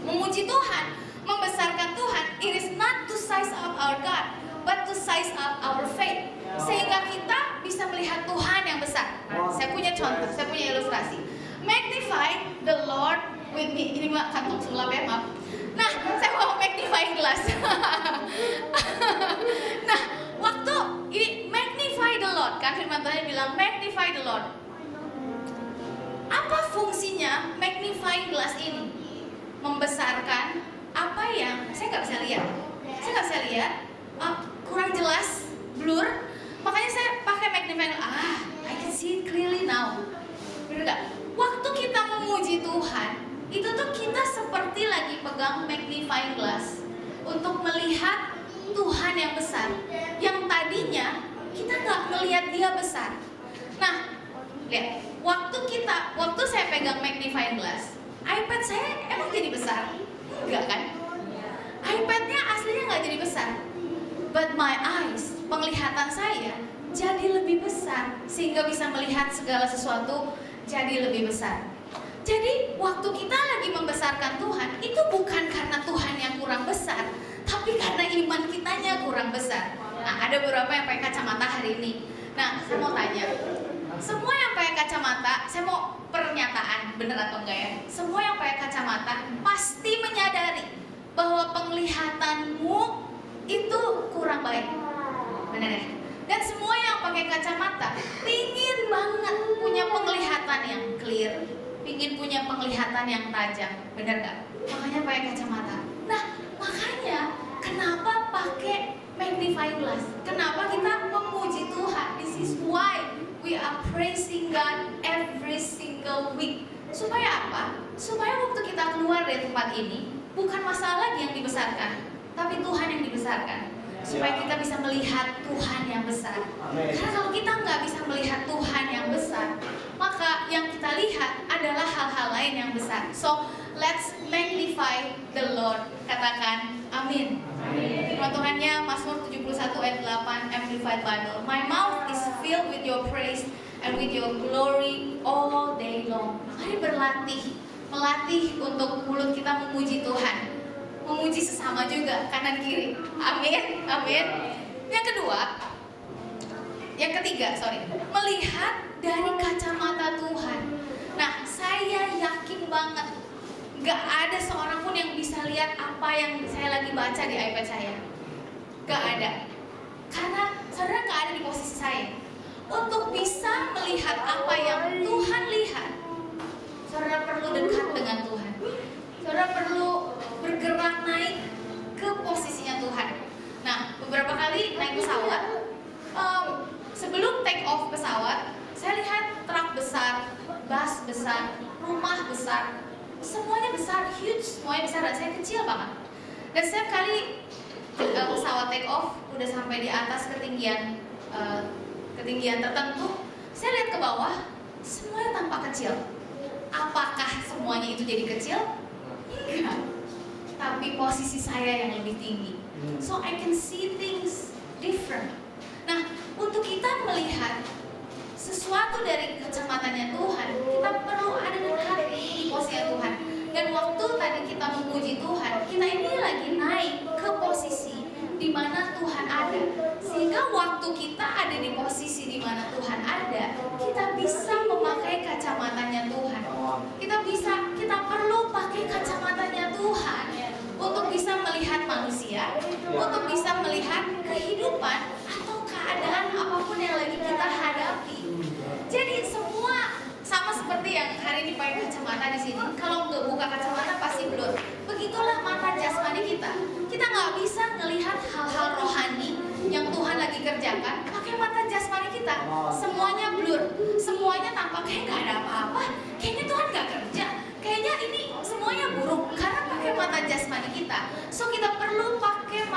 Speaker 6: Memuji Tuhan, membesarkan Tuhan, it is not to size up our God, but to size up our faith. Sehingga kita bisa melihat Tuhan yang besar. Saya punya contoh, saya punya ilustrasi. Magnify the Lord with me. Ini kantong sulap ya, maaf. Nah, saya mau magnifying glass. Nah, waktu ini magnify the Lord, kan firman Tuhan bilang magnify the Lord. Apa fungsinya magnifying glass ini? Membesarkan apa yang saya nggak bisa lihat, kurang jelas, blur. Makanya saya pakai magnifying. I can see it clearly now. Bener nggak? Waktu kita memuji Tuhan, itu tuh kita seperti lagi pegang magnifying glass untuk melihat Tuhan yang besar. Yang tadinya kita nggak melihat Dia besar. Nah, lihat. Waktu saya pegang magnifying glass, iPad saya emang jadi besar? Enggak kan? iPad-nya aslinya nggak jadi besar, but my eyes, penglihatan saya jadi lebih besar sehingga bisa melihat segala sesuatu jadi lebih besar. Jadi waktu kita lagi membesarkan Tuhan, itu bukan karena Tuhan yang kurang besar, tapi karena iman kitanya kurang besar. Nah, ada beberapa yang pakai kacamata hari ini. Nah, saya mau tanya, semua yang pakai kacamata, saya mau pernyataan, bener atau enggak ya? Semua yang pakai kacamata pasti menyadari bahwa penglihatanmu itu kurang baik, bener ya? Dan semua yang pakai kacamata pingin banget punya penglihatan yang clear, pingin punya penglihatan yang tajam, bener gak? Makanya pakai kacamata. Nah, makanya kenapa pakai magnifying glass? Kenapa kita memuji Tuhan? This is why we are praising God every single week. Supaya apa? Supaya waktu kita keluar dari tempat ini, bukan masalah lagi yang dibesarkan, tapi Tuhan yang dibesarkan. Supaya kita bisa melihat Tuhan yang besar. Karena kalau kita nggak bisa melihat Tuhan yang besar, maka yang kita lihat adalah hal-hal lain yang besar. So, let's magnify the Lord. Katakan amin. Firman Tuhannya Mazmur 71 ayat 8 Amplified Bible. My mouth is filled with your praise and with your glory all day long. Mari melatih untuk mulut kita memuji Tuhan, memuji sesama juga, kanan kiri. Amin, amin. Yang ketiga, melihat dari kacamata Tuhan. Nah, saya yakin banget gak ada seorang pun yang bisa lihat apa yang saya lagi baca di iPad saya. Gak ada. Karena saudara gak ada di posisi saya. Untuk bisa melihat apa yang Tuhan lihat, saudara perlu dekat dengan Tuhan. Saudara perlu bergerak naik ke posisinya Tuhan. Nah, beberapa kali naik pesawat, sebelum take off pesawat, saya lihat truk besar, bus besar, rumah besar, semuanya besar, huge, semuanya besar, dan saya kecil banget. Dan setiap kali pesawat take off, udah sampai di atas ketinggian tertentu, saya lihat ke bawah, semuanya tampak kecil. Apakah semuanya itu jadi kecil? Enggak. Tapi posisi saya yang lebih tinggi. So I can see things different. Nah, untuk kita melihat sesuatu dari kacamatanya Tuhan, kita perlu ada dekat di posisi Tuhan. Dan waktu tadi kita memuji Tuhan, kita ini lagi naik ke posisi di mana Tuhan ada. Sehingga waktu kita ada di posisi di mana Tuhan ada, kita bisa memakai kacamata kacamata di sini. Kalau nggak buka kacamata pasti blur. Begitulah mata jasmani kita. Kita nggak bisa ngelihat hal-hal rohani yang Tuhan lagi kerjakan pakai mata jasmani kita. Semuanya blur, semuanya tampaknya nggak ada apa-apa. Kayaknya Tuhan nggak kerja. Kayaknya ini semuanya buruk karena pakai mata jasmani kita. So kita perlu pakai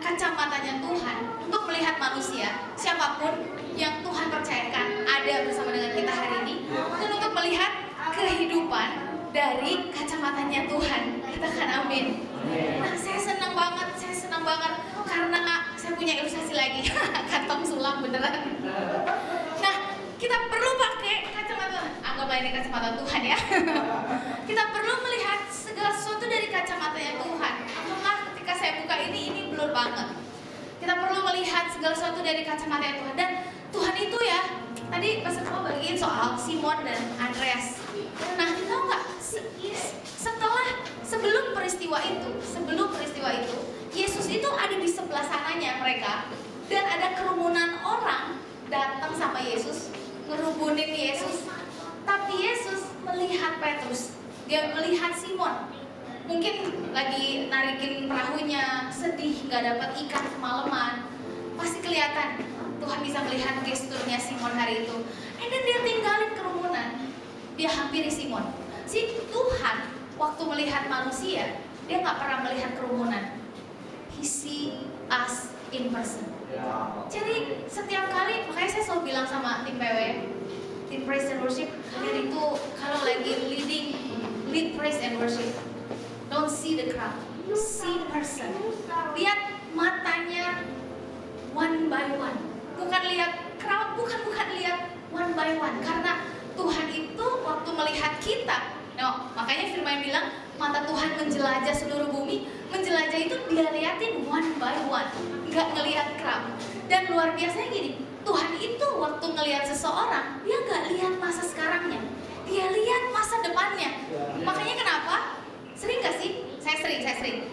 Speaker 6: kacamatanya Tuhan untuk melihat manusia, siapapun yang Tuhan percayakan ada bersama dengan kita hari ini, dan untuk melihat kehidupan dari kacamatanya Tuhan. Katakan amin. Nah, saya senang banget karena saya punya ilustrasi lagi. Kantong sulam beneran. Nah, kita perlu pakai kacamata, anggaplah ini kacamata Tuhan ya. Kita perlu melihat segala sesuatu dari kacamatanya Tuhan. Apakah ketika saya buka ini blur banget. Kita perlu melihat segala sesuatu dari kacamatanya Tuhan. Dan Tuhan itu ya, tadi Pastor Timo bagiin soal Simon dan Andreas. Nah, tahu nggak? Sebelum peristiwa itu, Yesus itu ada di sebelah sananya mereka, dan ada kerumunan orang datang sama Yesus, ngerubunin Yesus. Tapi Yesus melihat Petrus, dia melihat Simon, mungkin lagi narikin perahunya, sedih, nggak dapat ikan semalaman. Pasti kelihatan Tuhan bisa melihat gesturnya Simon hari itu. Dan dia tinggalin kerumunan, dia hampiri Simon. Si Tuhan waktu melihat manusia, dia nggak pernah melihat kerumunan. He see us in person. Jadi setiap kali, makanya saya selalu bilang sama tim PW, tim praise and worship, kalian itu kalau lagi lead praise and worship, don't see the crowd, see person. Lihat matanya one by one, bukan lihat crowd, bukan lihat one by one. Karena Tuhan itu waktu melihat kita, makanya firman bilang mata Tuhan menjelajah seluruh bumi. Menjelajah itu dia liatin one by one, nggak ngelihat crowd. Dan luar biasanya gini, Tuhan itu waktu ngelihat seseorang, dia nggak lihat masa sekarangnya, dia lihat masa depannya. Makanya kenapa? Sering nggak sih? Saya sering.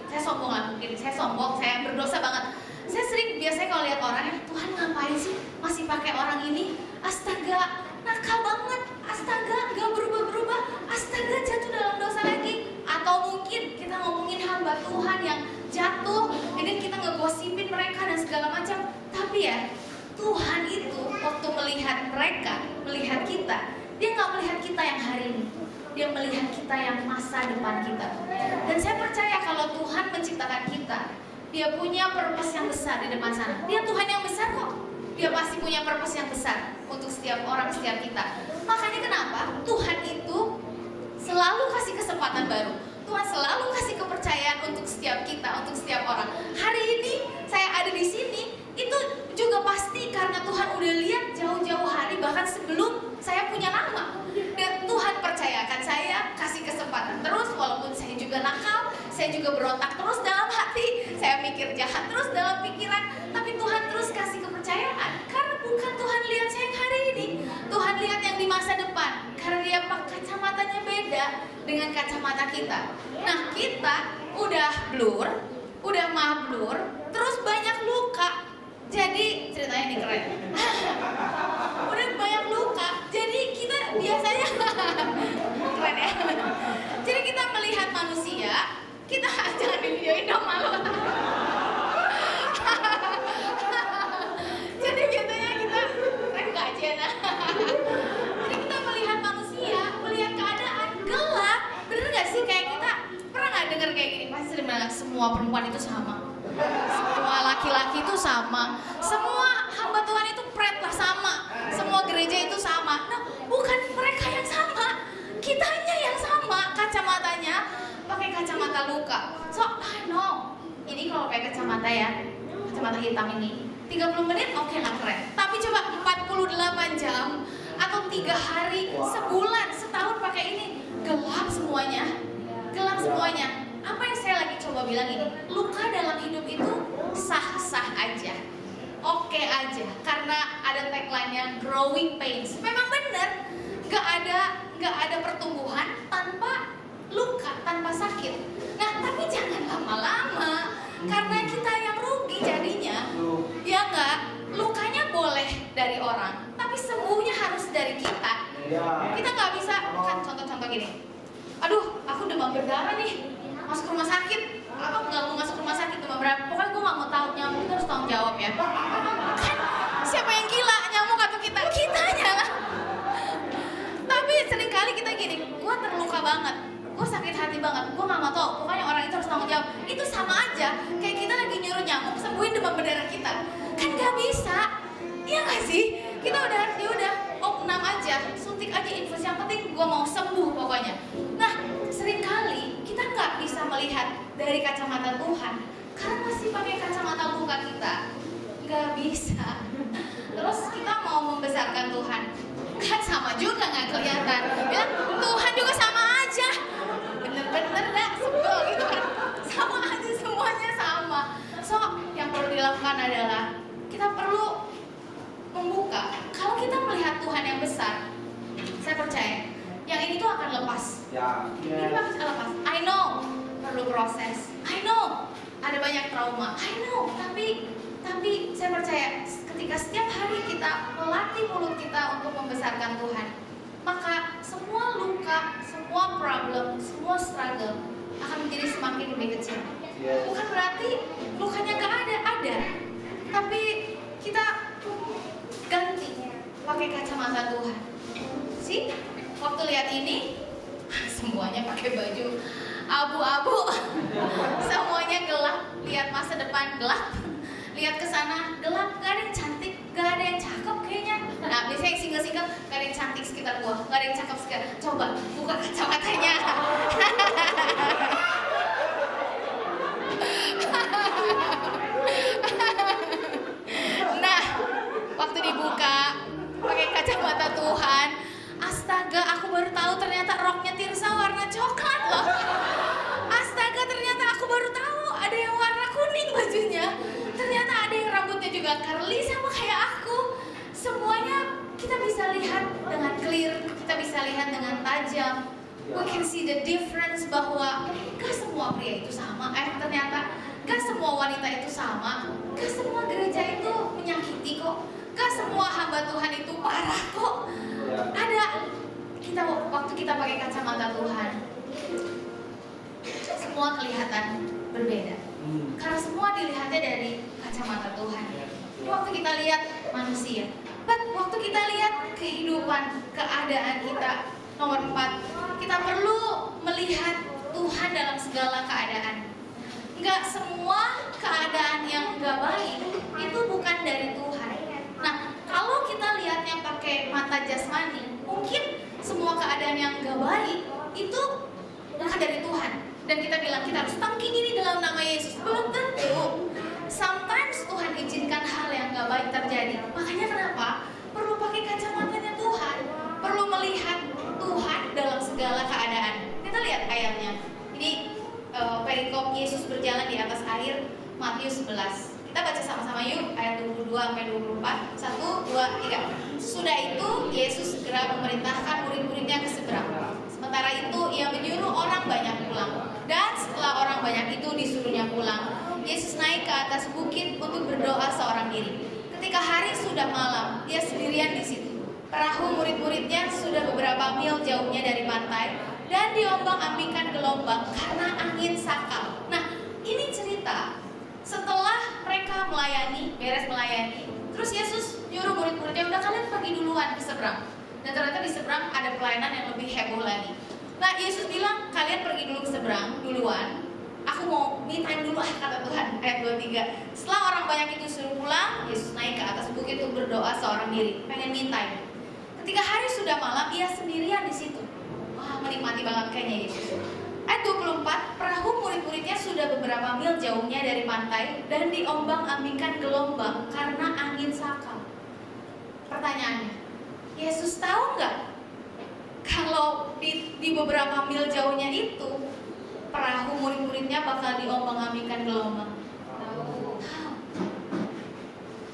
Speaker 6: Saya sombong lah mungkin. Saya sombong, saya berdosa banget. Saya sering biasanya kalau lihat orang, Tuhan ngapain sih masih pakai orang ini? Astaga, nakal banget. Astaga, nggak berubah-berubah. Astaga, jatuh dalam dosa lagi. Atau mungkin kita ngomongin hamba Tuhan yang jatuh, dan kita ngegosipin mereka dan segala macam. Tapi ya, Tuhan itu waktu melihat mereka, melihat kita, dia nggak melihat kita yang hari ini. Dia melihat kita yang masa depan kita. Dan saya percaya kalau Tuhan menciptakan kita, dia punya purpose yang besar di depan sana. Dia Tuhan yang besar kok. Dia pasti punya purpose yang besar untuk setiap orang, setiap kita. Makanya kenapa Tuhan itu selalu kasih kesempatan baru. Tuhan selalu kasih kepercayaan untuk setiap kita, untuk setiap orang. Hari ini saya ada di sini, itu juga pasti karena Tuhan udah lihat jauh-jauh hari, bahkan sebelum saya punya nama. Dan Tuhan percayakan saya, kasih kesempatan terus, walaupun saya juga nakal, saya juga berontak terus dalam hati, saya mikir jahat terus dalam pikiran, tapi Tuhan terus kasih kepercayaan. Karena bukan Tuhan lihat saya yang hari ini, Tuhan lihat yang di masa depan. Karena dia pakai kacamatanya beda dengan kacamata kita. Nah, kita udah blur, udah mablur, terus banyak luka. Jadi ceritanya ini keren. Udah banyak luka. Jadi kita biasanya keren ya. Jadi kita melihat manusia, kita jangan divideoin dong, malu. Jadi biasanya kita keren gak aja nah. Jadi kita melihat manusia, melihat keadaan gelap. Bener gak sih kayak kita pernah gak denger kayak gini? Pasti sering bilang semua perempuan itu sama, semua laki-laki itu sama, semua hamba Tuhan itu lah sama, semua gereja itu sama. Nah, bukan mereka yang sama, kitanya yang sama. Kacamatanya pakai kacamata luka. So, I know ini kalau pakai kacamata ya, kacamata hitam ini 30 menit oke lah keren. Tapi coba 48 jam atau 3 hari, sebulan, setahun pakai ini, gelap semuanya. Gelap semuanya. Apa yang saya lagi coba bilang ini, luka dalam hidup itu sah-sah aja, oke aja, karena ada tagline-nya growing pains. Memang benar, nggak ada pertumbuhan tanpa luka, tanpa sakit. Nah, tapi jangan lama-lama, karena kita yang rugi jadinya. Ya nggak, lukanya boleh dari orang, tapi sembuhnya harus dari kita. Kita nggak bisa, kan contoh-contoh gini. aduh aku demam berdarah nih, masuk rumah sakit. Apa nggak mau masuk rumah sakit demam berdarah? Pokoknya gue nggak mau tahu, nyamuk itu harus tanggung jawab ya. Kan siapa yang gila, nyamuk atau kita? Kitanya lah. Tapi seringkali kita gini, gue terluka banget, gue sakit hati banget, gue nggak mau tahu. Pokoknya orang itu harus tanggung jawab. Itu sama aja kayak kita lagi nyuruh nyamuk sembuhin demam berdarah kita. Kan nggak bisa, iya nggak sih? Kita udah, ya udah, opnam aja, suntik aja infus, yang penting gue mau sembuh pokoknya. Nah, seringkali kita nggak bisa melihat dari kacamata Tuhan karena masih pakai kacamata muka kita, nggak bisa. Terus kita mau membesarkan Tuhan, kan sama juga nggak kelihatan. Bilang Tuhan juga sama aja, bener-bener dah sebel gitu kan, sama aja semuanya sama. So yang perlu dilakukan adalah kita perlu membuka. Kalau kita melihat Tuhan yang besar, saya percaya yang ini tuh akan lepas. Ini pasti lepas. I know perlu proses. I know ada banyak trauma. I know. Tapi saya percaya ketika setiap hari kita melatih mulut kita untuk membesarkan Tuhan, maka semua luka, semua problem, semua struggle akan menjadi semakin lebih kecil. Bukan berarti lukanya gak ada. Tapi kita ganti pakai kacamata Tuhan. Sih, waktu lihat ini semuanya pakai baju abu-abu, semuanya gelap. Lihat masa depan gelap, lihat ke sana gelap. Gak ada yang cantik, gak ada yang cakep kayaknya. Nah, biasanya yang single-single gak ada yang cantik sekitar gua, gak ada yang cakep sekitar. Coba buka kacamatanya. Nah, waktu dibuka pakai kacamata Tuhan, astaga, aku baru tahu ternyata roknya Tirsa warna coklat loh. Astaga, ternyata aku baru tahu ada yang warna kuning bajunya. Ternyata ada yang rambutnya juga curly sama kayak aku. Semuanya kita bisa lihat dengan clear, kita bisa lihat dengan tajam. We can see the difference bahwa gak semua pria itu sama. Ternyata gak semua wanita itu sama. Gak semua gereja itu menyakiti kok. Gak semua hamba Tuhan itu parah kok. Ada kita waktu kita pakai kacamata Tuhan, semua kelihatan berbeda. Karena semua dilihatnya dari kacamata Tuhan. Ini waktu kita lihat manusia, waktu kita lihat kehidupan, keadaan kita. Nomor 4, kita perlu melihat Tuhan dalam segala keadaan. Gak semua keadaan yang gak baik itu bukan dari Tuhan. Nah, kalau kita lihatnya pakai mata jasmani, mungkin semua keadaan yang gak baik itu bukan dari Tuhan. Dan kita bilang kita harus tangking ini dalam nama Yesus. Belum tentu. Sometimes Tuhan izinkan hal yang gak baik terjadi. Makanya kenapa? Perlu pakai kacamatanya Tuhan. Perlu melihat Tuhan dalam segala keadaan. Kita lihat ayatnya. Ini perikop Yesus berjalan di atas air, Matius 11. Kita baca sama-sama yuk, ayat 22 sampai 24. 1, 2, 3. Sudah itu Yesus segera memerintahkan murid-muridnya ke seberang. Sementara itu ia menyuruh orang banyak pulang. Dan setelah orang banyak itu disuruhnya pulang, Yesus naik ke atas bukit untuk berdoa seorang diri. Ketika hari sudah malam, dia sendirian di situ. Perahu murid-muridnya sudah beberapa mil jauhnya dari pantai dan diombang-ambingkan gelombang karena angin sakal. Nah, ini cerita setelah mereka beres melayani, terus Yesus nyuruh murid-muridnya, udah kalian pergi duluan ke seberang. Dan ternyata di seberang ada pelayanan yang lebih heboh lagi. Nah, Yesus bilang, kalian pergi dulu ke seberang duluan. Aku mau me time dulu, kata Tuhan. Ayat 23. Setelah orang banyak itu suruh pulang, Yesus naik ke atas bukit untuk berdoa seorang diri, pengen me time. Ketika hari sudah malam, ia sendirian di situ. Wah, menikmati banget kayaknya Yesus. Ayat 24, perahu murid-muridnya sudah beberapa mil jauhnya dari pantai dan diombang-ambingkan gelombang karena angin sakal. Pertanyaannya, Yesus tahu nggak kalau di beberapa mil jauhnya itu perahu murid-muridnya bakal diombang-ambingkan gelombang? Tahu.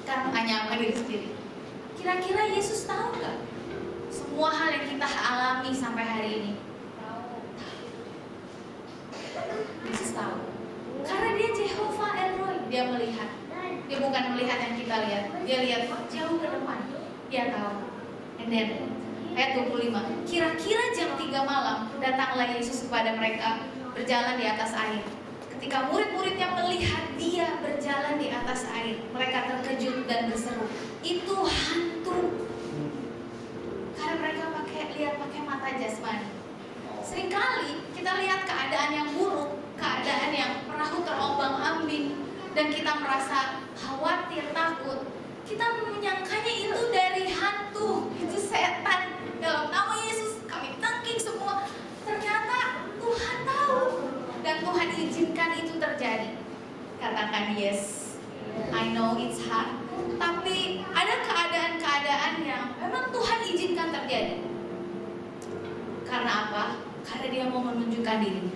Speaker 6: Karena tanya diri sendiri. Kira-kira Yesus tahu nggak semua hal yang kita alami sampai hari ini? Yesus tahu. Karena dia Jehovah Elroy, dia melihat. Dia bukan melihat yang kita lihat. Dia lihat jauh ke depan. Dia tahu. And then ayat 25. Kira-kira jam 3 malam, datanglah Yesus kepada mereka berjalan di atas air. Ketika murid-muridnya melihat dia berjalan di atas air, mereka terkejut dan berseru, "Itu hantu." Karena mereka lihat pakai mata jasmani. Seringkali kita lihat keadaan yang buruk, keadaan yang perahu terombang-ambing, dan kita merasa khawatir, takut. Kita menyangkanya itu dari hantu, itu setan. Dalam nama Yesus kami tangking semua. Ternyata Tuhan tahu dan Tuhan izinkan itu terjadi. Katakan yes. I know it's hard. Tapi ada keadaan-keadaan yang memang Tuhan izinkan terjadi. Karena apa? Karena dia mau menunjukkan dirinya.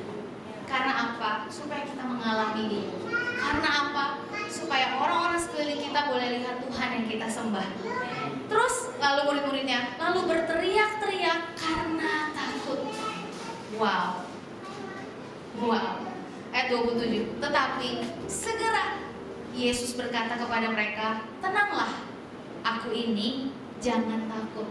Speaker 6: Karena apa? Supaya kita mengalami dia. Karena apa? Supaya orang-orang sekeliling kita boleh lihat Tuhan yang kita sembah. Terus lalu murid-muridnya lalu berteriak-teriak karena takut. Wow. Ayat 27. Tetapi segera Yesus berkata kepada mereka, "Tenanglah, aku ini, jangan takut."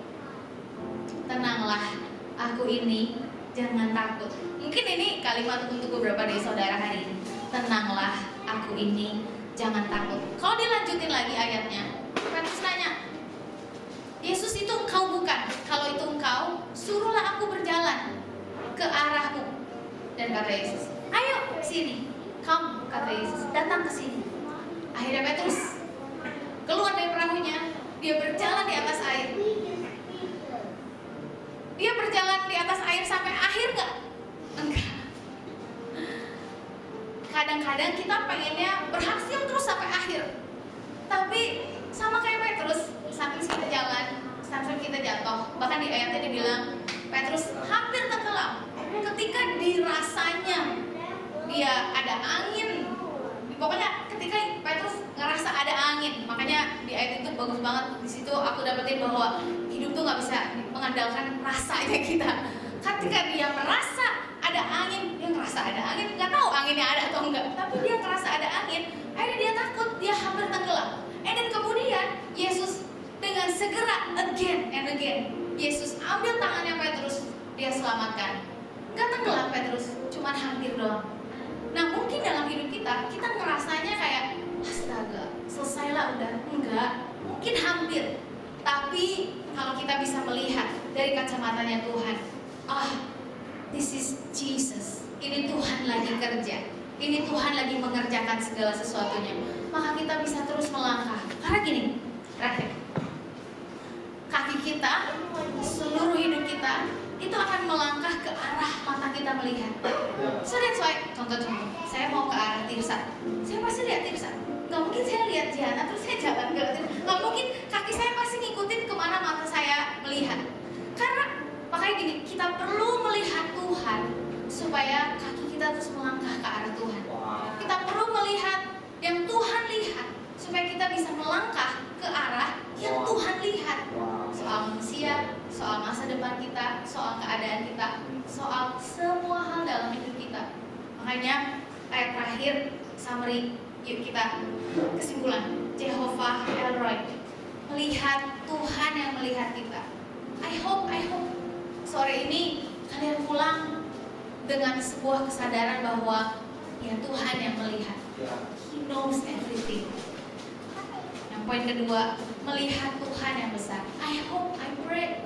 Speaker 6: Tenanglah, aku ini, jangan takut. Mungkin ini kalimat untuk beberapa dari saudara hari ini. Tenanglah, aku ini, jangan takut. Kalau dilanjutin lagi ayatnya, Petrus tanya, "Yesus itu engkau bukan? Kalau itu engkau, suruhlah aku berjalan ke arahmu." Dan kata Yesus, "Ayo sini." "Kamu," kata Yesus, "datang ke sini." Akhirnya Petrus keluar dari perahunya, dia berjalan di atas air. Dia berjalan di atas air sampai akhir nggak? Enggak. Kadang-kadang kita pengennya berhasil terus sampai akhir. Tapi sama kayak Petrus, sambil kita jalan, sambil kita jatuh. Bahkan di ayatnya dibilang Petrus hampir tenggelam. Ketika dirasanya dia ada angin, pokoknya ketika Petrus ngerasa ada angin, makanya di ayat itu bagus banget. Di situ aku dapetin bahwa hidup tuh nggak bisa mengandalkan rasanya kita. Ketika dia merasa ada angin, dia ngerasa ada angin, nggak tahu anginnya ada atau enggak, tapi dia ngerasa ada angin, akhirnya dia takut, dia hampir tenggelam. Dan kemudian Yesus dengan segera again and again, Yesus ambil tangannya Petrus, dia selamatkan. Nggak tenggelam Petrus, cuman hampir doang. Nah mungkin dalam hidup kita ngerasanya kayak astaga, selesailah udah. Enggak, mungkin hampir. Tapi kalau kita bisa melihat dari kacamatanya Tuhan, this is Jesus. Ini Tuhan lagi kerja. Ini Tuhan lagi mengerjakan segala sesuatunya. Maka kita bisa terus melangkah. Karena gini, terakhir, kaki kita, seluruh hidup kita itu akan melangkah ke arah mata kita melihat. So that's why, contoh-contoh, saya mau ke arah Tirsa, saya pasti lihat Tirsa. Gak mungkin saya lihat Jana terus saya jalan ke Tirsa. Gak mungkin kaki saya pasti ngikutin kemana mata saya melihat. Karena makanya gini, kita perlu melihat Tuhan supaya kaki kita terus melangkah ke arah Tuhan. Kita perlu melihat yang Tuhan lihat supaya kita bisa melangkah ke arah yang Tuhan lihat. Soal manusia, soal masa depan kita, soal keadaan kita, soal semua hal dalam hidup kita. Makanya ayat terakhir summary, yuk kita kesimpulan. Jehovah Elroy, melihat Tuhan yang melihat kita. I hope sore ini kalian pulang dengan sebuah kesadaran bahwa ya Tuhan yang melihat. He knows everything. Yang poin kedua, melihat Tuhan yang besar. I hope, I pray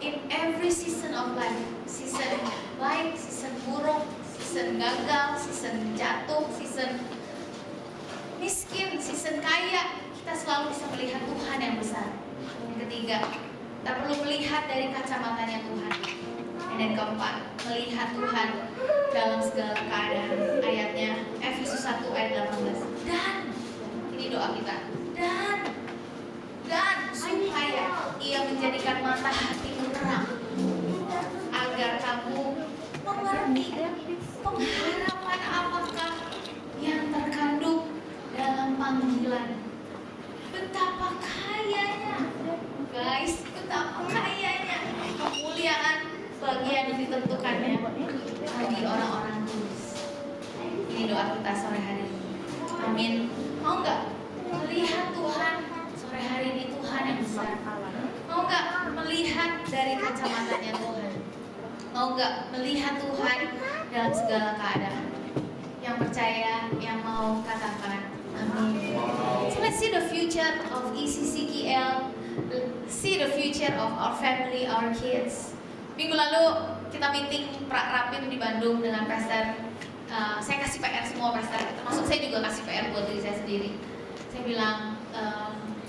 Speaker 6: in every season of life, season baik, season buruk, season gagal, season jatuh, season miskin, season kaya, kita selalu bisa melihat Tuhan yang besar. Yang ketiga, kita perlu melihat dari kacamatanya Tuhan. Dan yang keempat, melihat Tuhan dalam segala keadaan. Ayatnya Efesus 1 ayat 18. Dan ini doa kita. Dan supaya Ia menjadikan mata hatimu terang, agar kamu mengerti pengharapan apakah yang terkandung dalam panggilan. Betapa kayanya, guys, betapa kayanya kemuliaan bagian yang ditentukannya bagi orang-orang kudus. Ini doa kita sore hari ini. Amin. Mau nggak melihat Tuhan sore hari ini, Tuhan yang besar? Mau nggak melihat dari kacamatanya Tuhan. Mau nggak melihat Tuhan dalam segala keadaan? Yang percaya, yang mau katakan amin. So let's see the future of ECCKL, see the future of our family, our kids. Minggu lalu kita meeting Rapim di Bandung dengan pastor. Saya kasih PR semua pastor, termasuk saya juga kasih PR buat diri saya sendiri. Saya bilang,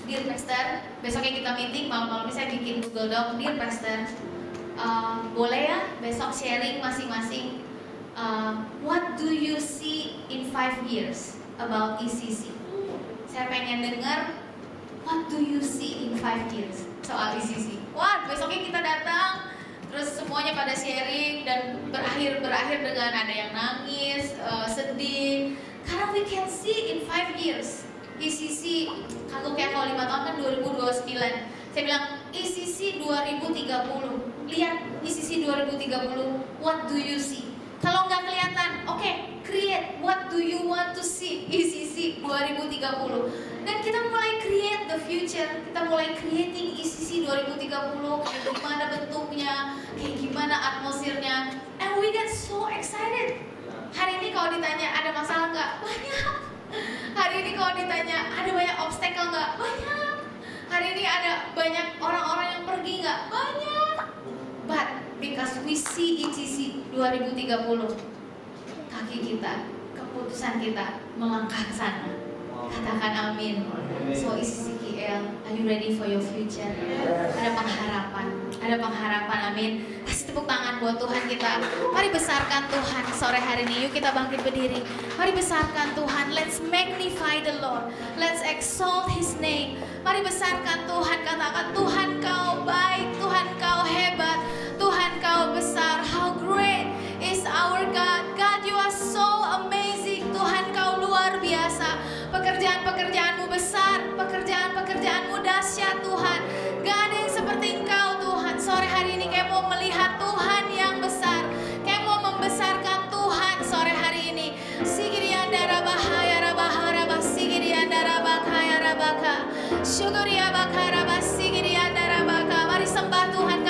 Speaker 6: Dear Pastor, besoknya kita meeting, malam-malamnya saya bikin Google Doc. Dear Pastor, boleh ya besok sharing masing-masing, what do you see in 5 years about ECC? Saya pengen dengar, what do you see in 5 years soal ECC? Wah, besoknya kita datang, terus semuanya pada sharing dan berakhir dengan ada yang nangis, sedih. Karena we can see in 5 years ECC, kayak kalau 5 tahun kan 2029. Saya bilang ECC 2030. Lihat ECC 2030, what do you see? Kalau nggak kelihatan, oke, create what do you want to see ECC 2030. Dan kita mulai create the future, kita mulai creating ECC 2030, kayak gimana bentuknya, kayak gimana atmosfernya, and we get so excited. Hari ini kalau ditanya ada masalah nggak? Banyak. Hari ini kalau ditanya ada banyak obstacle nggak? Banyak. Hari ini ada banyak orang-orang yang pergi nggak? Banyak. But because we see ECC 2030, kaki kita, keputusan kita melangkah ke sana. Katakan amin. So ECCKL, are you ready for your future? Ada pengharapan, amin. Kasih tepuk tangan buat Tuhan kita. Mari besarkan Tuhan sore hari ini. Yuk kita bangkit berdiri. Mari besarkan Tuhan. Let's magnify the Lord. Let's exalt His name. Mari besarkan Tuhan. Katakan, Tuhan Kau baik, Tuhan Kau hebat, Tuhan Kau besar. How great is our God. God, you are so amazing. Tuhan Kau luar biasa. Pekerjaan-pekerjaanmu besar, pekerjaan-pekerjaanmu dahsyat Tuhan. Gak ada yang seperti Engkau Tuhan. Sore hari ini kayak mau melihat Tuhan yang besar, kayak mau membesarkan Tuhan sore hari ini. Sigiriandara bahaya rabahara basigiriandara bakaya rabaka. Syukuriya bakara basigiriandara baka. Mari sembah Tuhan.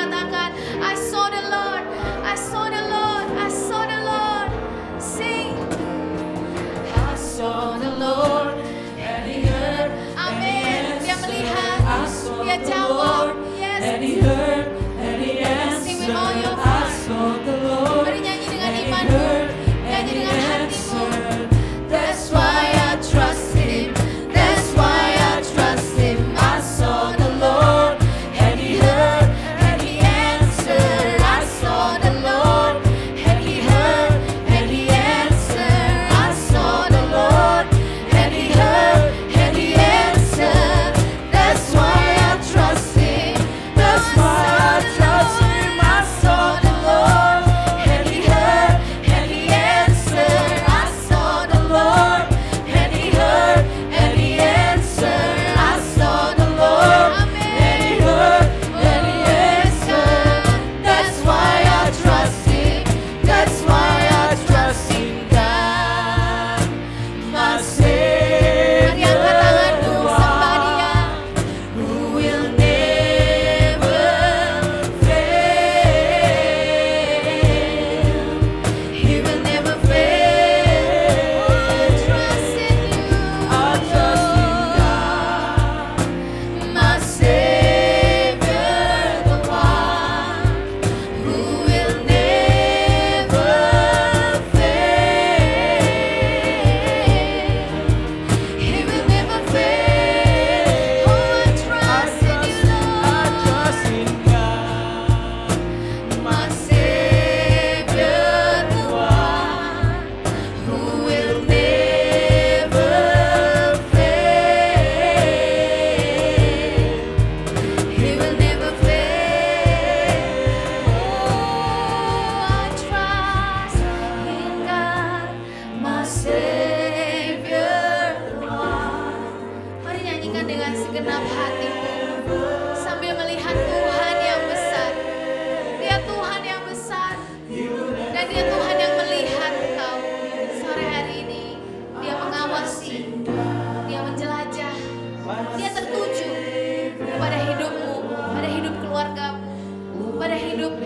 Speaker 6: hidup,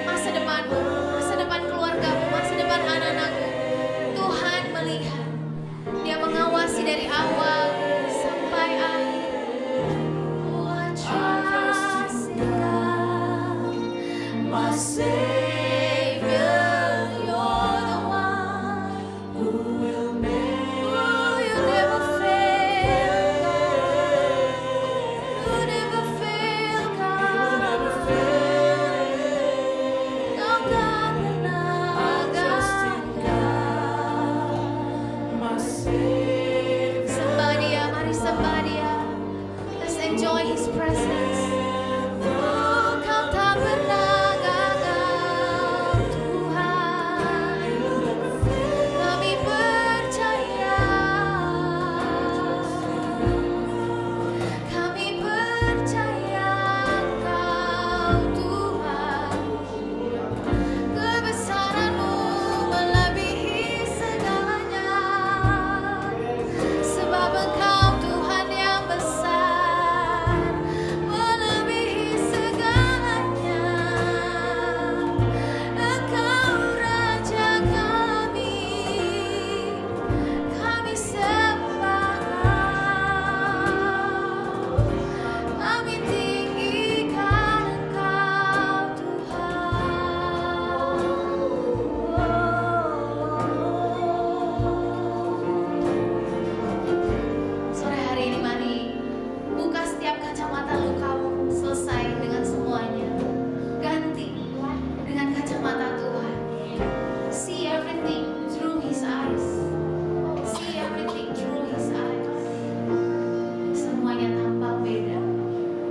Speaker 6: masa depanmu, masa depan keluargamu, masa depan anak-anakmu. Tuhan melihat, Dia mengawasi dari awal sampai akhir. Oh, I trust in God, my Savior. You're the one who will make. Oh, you never fail, God. You never fail, God. Kau tak pernah gagal. Sembah Dia, mari sembah Dia. Let's enjoy His presence. Oh, Kau tak pernah gagal, Tuhan. Kami percaya. Kami percaya Engkau, Tuhan. Kebesaran-Mu melebihi segalanya. Sebab Engkau Tuhan yang besar, melebihi segalanya. Engkau Raja kami sembah. Kami tinggikan Engkau, Tuhan. Sore hari ini mari buka setiap kacamata lukamu, selesai dengan semuanya. Ganti dengan kacamata Tuhan. See everything through His eyes. See everything through His eyes. Semuanya tampak beda.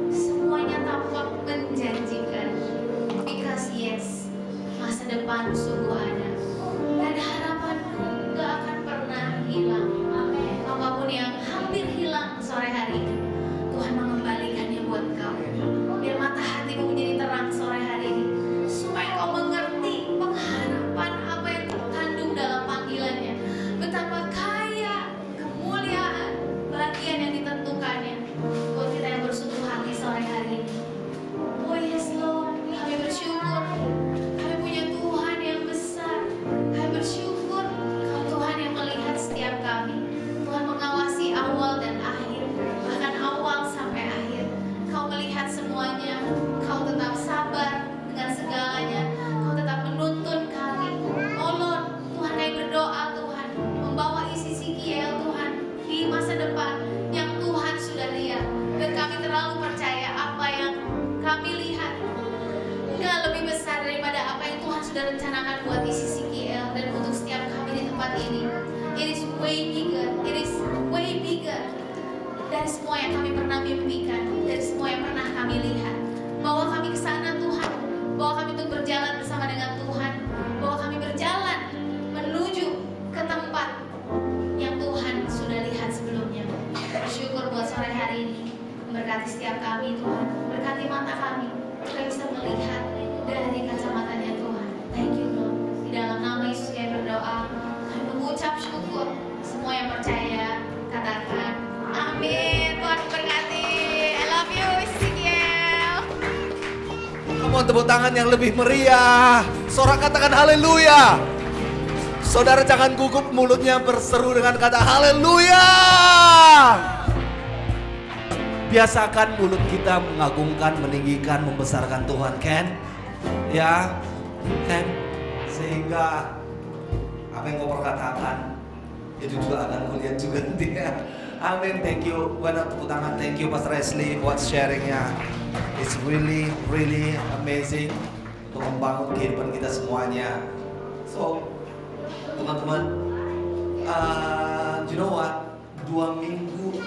Speaker 6: Semuanya tampak menjanjikan. Because yes, masa depan sungguh ada. Dan harapanku gak akan pernah hilang. Apapun yang hampir hilang sore hari ini, Tuhan mengembalikannya buat kau. Biar mata hatimu menjadi terang sore hari ini, supaya kau mengerti pengharapan apa yang terkandung dalam panggilannya. Betapa kaya kemuliaan bagian yang ditentukannya buat kita yang bersungguh hati sore hari ini. Oh yes Lord, kami bersyukur. Kami punya Tuhan yang besar. Kami bersyukur Kau Tuhan yang melihat setiap kami. Tuhan mengawasi awal dan akhir, bahkan awal sampai akhir. Kau melihat semuanya. Kau tetap sabar dengan segalanya. Kau tetap menuntun kami. Oh Lord, Tuhan kami berdoa Tuhan, membawa isi Sikiel Tuhan di masa depan yang Tuhan sudah lihat. Dan kami terlalu percaya apa yang kami lihat enggak lebih besar daripada apa yang Tuhan sudah rencanakan buat isi Sikiel dan untuk setiap kami di tempat ini. It is way bigger. It is way bigger dari semua yang kami pernah mimpikan, dari semua yang pernah kami lihat. Bawa kami ke sana Tuhan. Bawa kami untuk berjalan bersama dengan Tuhan. Bawa kami berjalan menuju ke tempat yang Tuhan sudah lihat sebelumnya. Bersyukur buat sore hari ini. Berkati setiap kami Tuhan. Berkati mata kami. Kita bisa melihat dari kacamatanya Tuhan. Thank you Lord. Di dalam nama Yesus kami berdoa. Kami mengucap syukur. Semua yang percaya katakan amin. Tuhan berkati. I love you Sikiel.
Speaker 5: Mohon tepuk tangan yang lebih meriah. Sorak katakan haleluya. Saudara jangan gugup, mulutnya berseru dengan kata haleluya. Biasakan mulut kita mengagungkan, meninggikan, membesarkan Tuhan, Ken. Ya, Ken. Sehingga apa yang kau perkatakan itu juga akan kulihat juga nanti ya. Amin, thank you. Buat tepuk tangan, thank you Pastor Ashley buat sharingnya. It's really, really amazing untuk membangun kehidupan kita semuanya. So, teman-teman, you know what? 2 minggu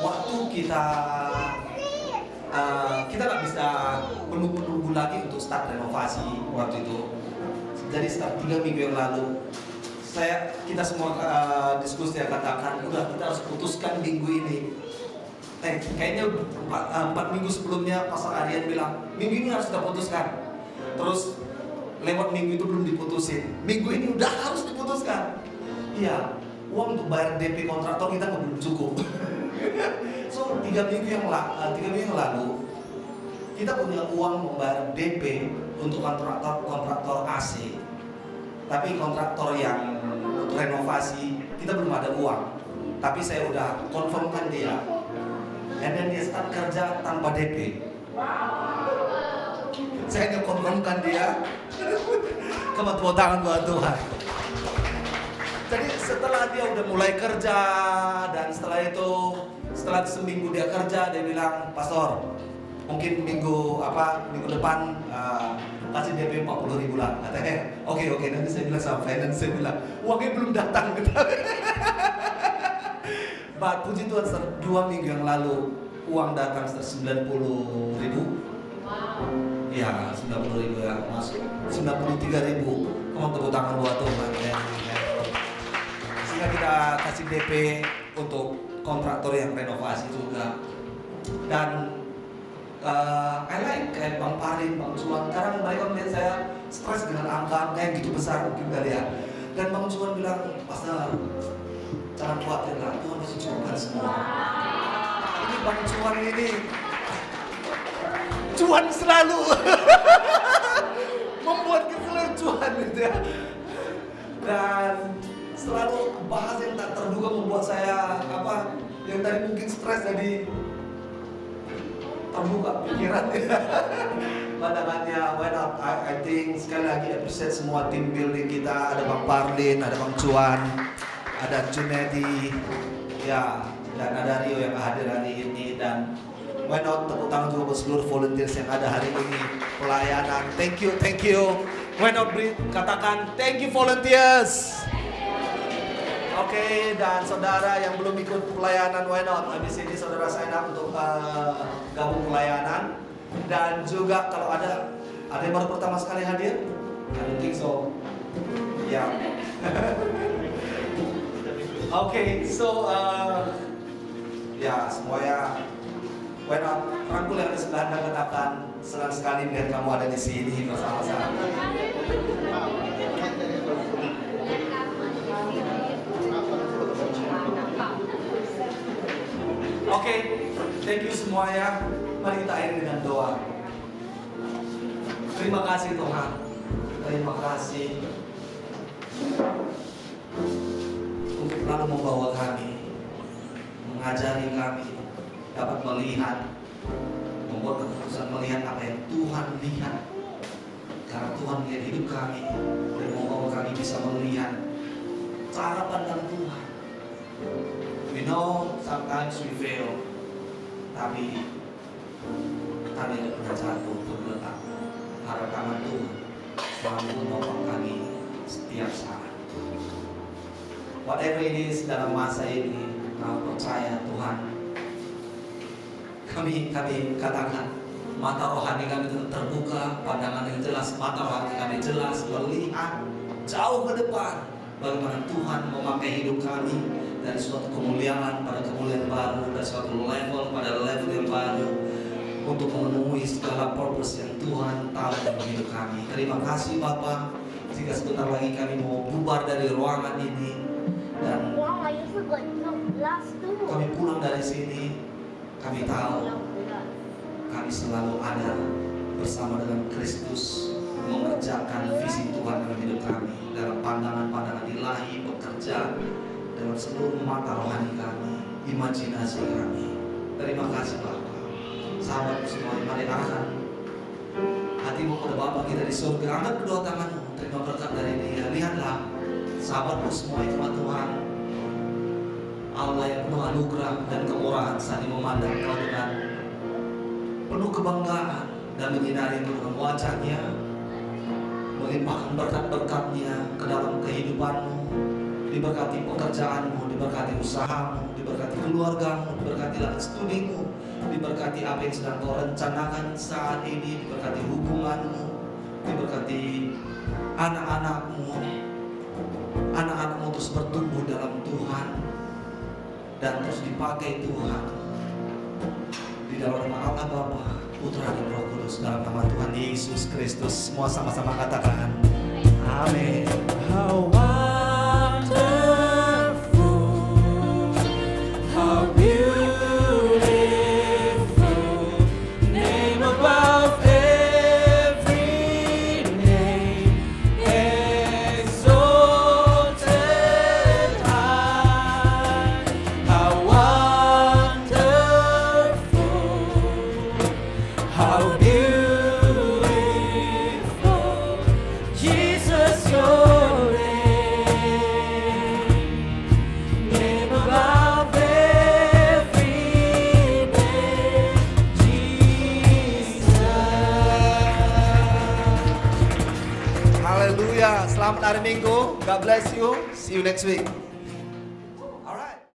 Speaker 5: waktu kita nggak bisa menunggu lagi untuk start renovasi waktu itu. Jadi start 3 minggu yang lalu, kita semua diskusi ya, katakan udah kita harus putuskan minggu ini. Kayaknya 4 minggu sebelumnya Pastor Aryan bilang minggu ini harus kita putuskan. Terus lewat minggu itu belum diputusin. Minggu ini udah harus diputuskan. Iya, uang untuk bayar DP kontraktor kita belum cukup. So 3 minggu yang lalu kita punya uang membayar DP untuk kontraktor AC. Tapi kontraktor yang renovasi kita belum ada uang. Tapi saya udah confirmkan dia. And then dia start kerja tanpa DP. Saya hanya confirmkan dia. Kamu tepuk tangan buat Tuhan. Jadi setelah dia udah mulai kerja dan setelah seminggu dia kerja, dia bilang, "Pastor, mungkin minggu depan kasih DP 40.000 lah." Katanya, oke, nanti saya bilang sama finance, saya bilang, uangnya belum datang. But puji Tuhan, 2 minggu yang lalu uang datang 90.000. Ya, 90.000 ya, masuk 93.000. Kamu tepuk tangan buat Tuhan ya. Sehingga kita kasih DP untuk kontraktor yang renovasi juga. Dan I like kayak Bang Parin, Bang Juan. Kadang mereka melihat saya stres dengan angka yang gitu besar mungkin kali ya. Dan Bang Juan bilang, "Pastor, jangan khawatir lah, Tuhan masih cukupkan semua." Ini Bang Juan ini cuan selalu membuat kita selalu cuan gitu ya. Dan selalu bahas yang tak terduga membuat saya yang tadi mungkin stres jadi terbuka pikiran. Pandangannya, I think sekali lagi appreciate semua tim building kita. Ada Bang Parlin, ada Bang Cuan, ada Junedi, ya, dan ada Rio yang hadir hari ini. Dan why not tepuk tangan juga buat seluruh volunteers yang ada hari ini pelayanan. Thank you. Why not katakan thank you volunteers. Oke, dan saudara yang belum ikut pelayanan, why not? Habis ini saudara sign up untuk gabung pelayanan. Dan juga kalau ada yang baru pertama sekali hadir, I don't think so. Ya. Oke, so ya semuanya, why not? Rangkul yang di sebelah Anda, katakan senang sekali melihat kamu ada di sini bersama-sama. Oke, thank you semuanya. Mari kita akhiri dengan doa. Terima kasih Tuhan. Terima kasih untuk selalu membawa kami, mengajari kami dapat melihat, membuat keputusan melihat apa yang Tuhan lihat. Karena Tuhan melihat hidup kami dan membawa kami bisa melihat cara pandang Tuhan. We know sometimes we fail, tapi kami tidak pernah jatuh tergeletak. Karena tangan Tuhan selalu menolong kami setiap saat. Whatever it is dalam masa ini, kau percaya Tuhan. Kami katakan mata rohani kami terbuka, pandangan yang jelas, mata rohani kami jelas melihat jauh ke depan bagaimana Tuhan memakai hidup kami dari suatu kemuliaan pada kemuliaan baru, dari suatu level pada level yang baru, untuk memenuhi segala purpose yang Tuhan tahu dalam hidup kami. Terima kasih Bapak. Jika sebentar lagi kami mau bubar dari ruangan ini dan
Speaker 4: Wow, I forgot the last two.
Speaker 5: kami pulang dari sini, kami tahu kami selalu ada bersama dengan Kristus mengerjakan visi Tuhan dalam hidup kami, dalam pandangan-pandangan ilahi, bekerja dalam seluruh mata rohani kami, imajinasi kami. Terima kasih Bapak. Sahabat semua, mari angkat hatimu kepada Bapa kita di surga. Angkat kedua tanganmu, terima berkat dari Dia. Lihatlah sahabatmu semua, hikmat Tuhan, Allah yang penuh anugerah dan kemurahan saat ini memandang kau dengan penuh kebanggaan dan menyinari dengan wajahnya, melimpahkan berkat-berkatnya ke dalam kehidupanmu. Diberkati pekerjaanmu, diberkati usahamu, diberkati keluargamu, diberkati langkah studimu, diberkati apa yang sedang kau rencanakan saat ini, diberkati hubunganmu, diberkati anak-anakmu terus bertumbuh dalam Tuhan dan terus dipakai Tuhan di dalam nama Allah Bapa, Putra dan Roh Kudus, dalam nama Tuhan Yesus Kristus. Semua sama-sama katakan amin.
Speaker 2: How wonderful, how beautiful, name above
Speaker 5: Haleluya. Selamat hari Minggu. God bless you. See you next week.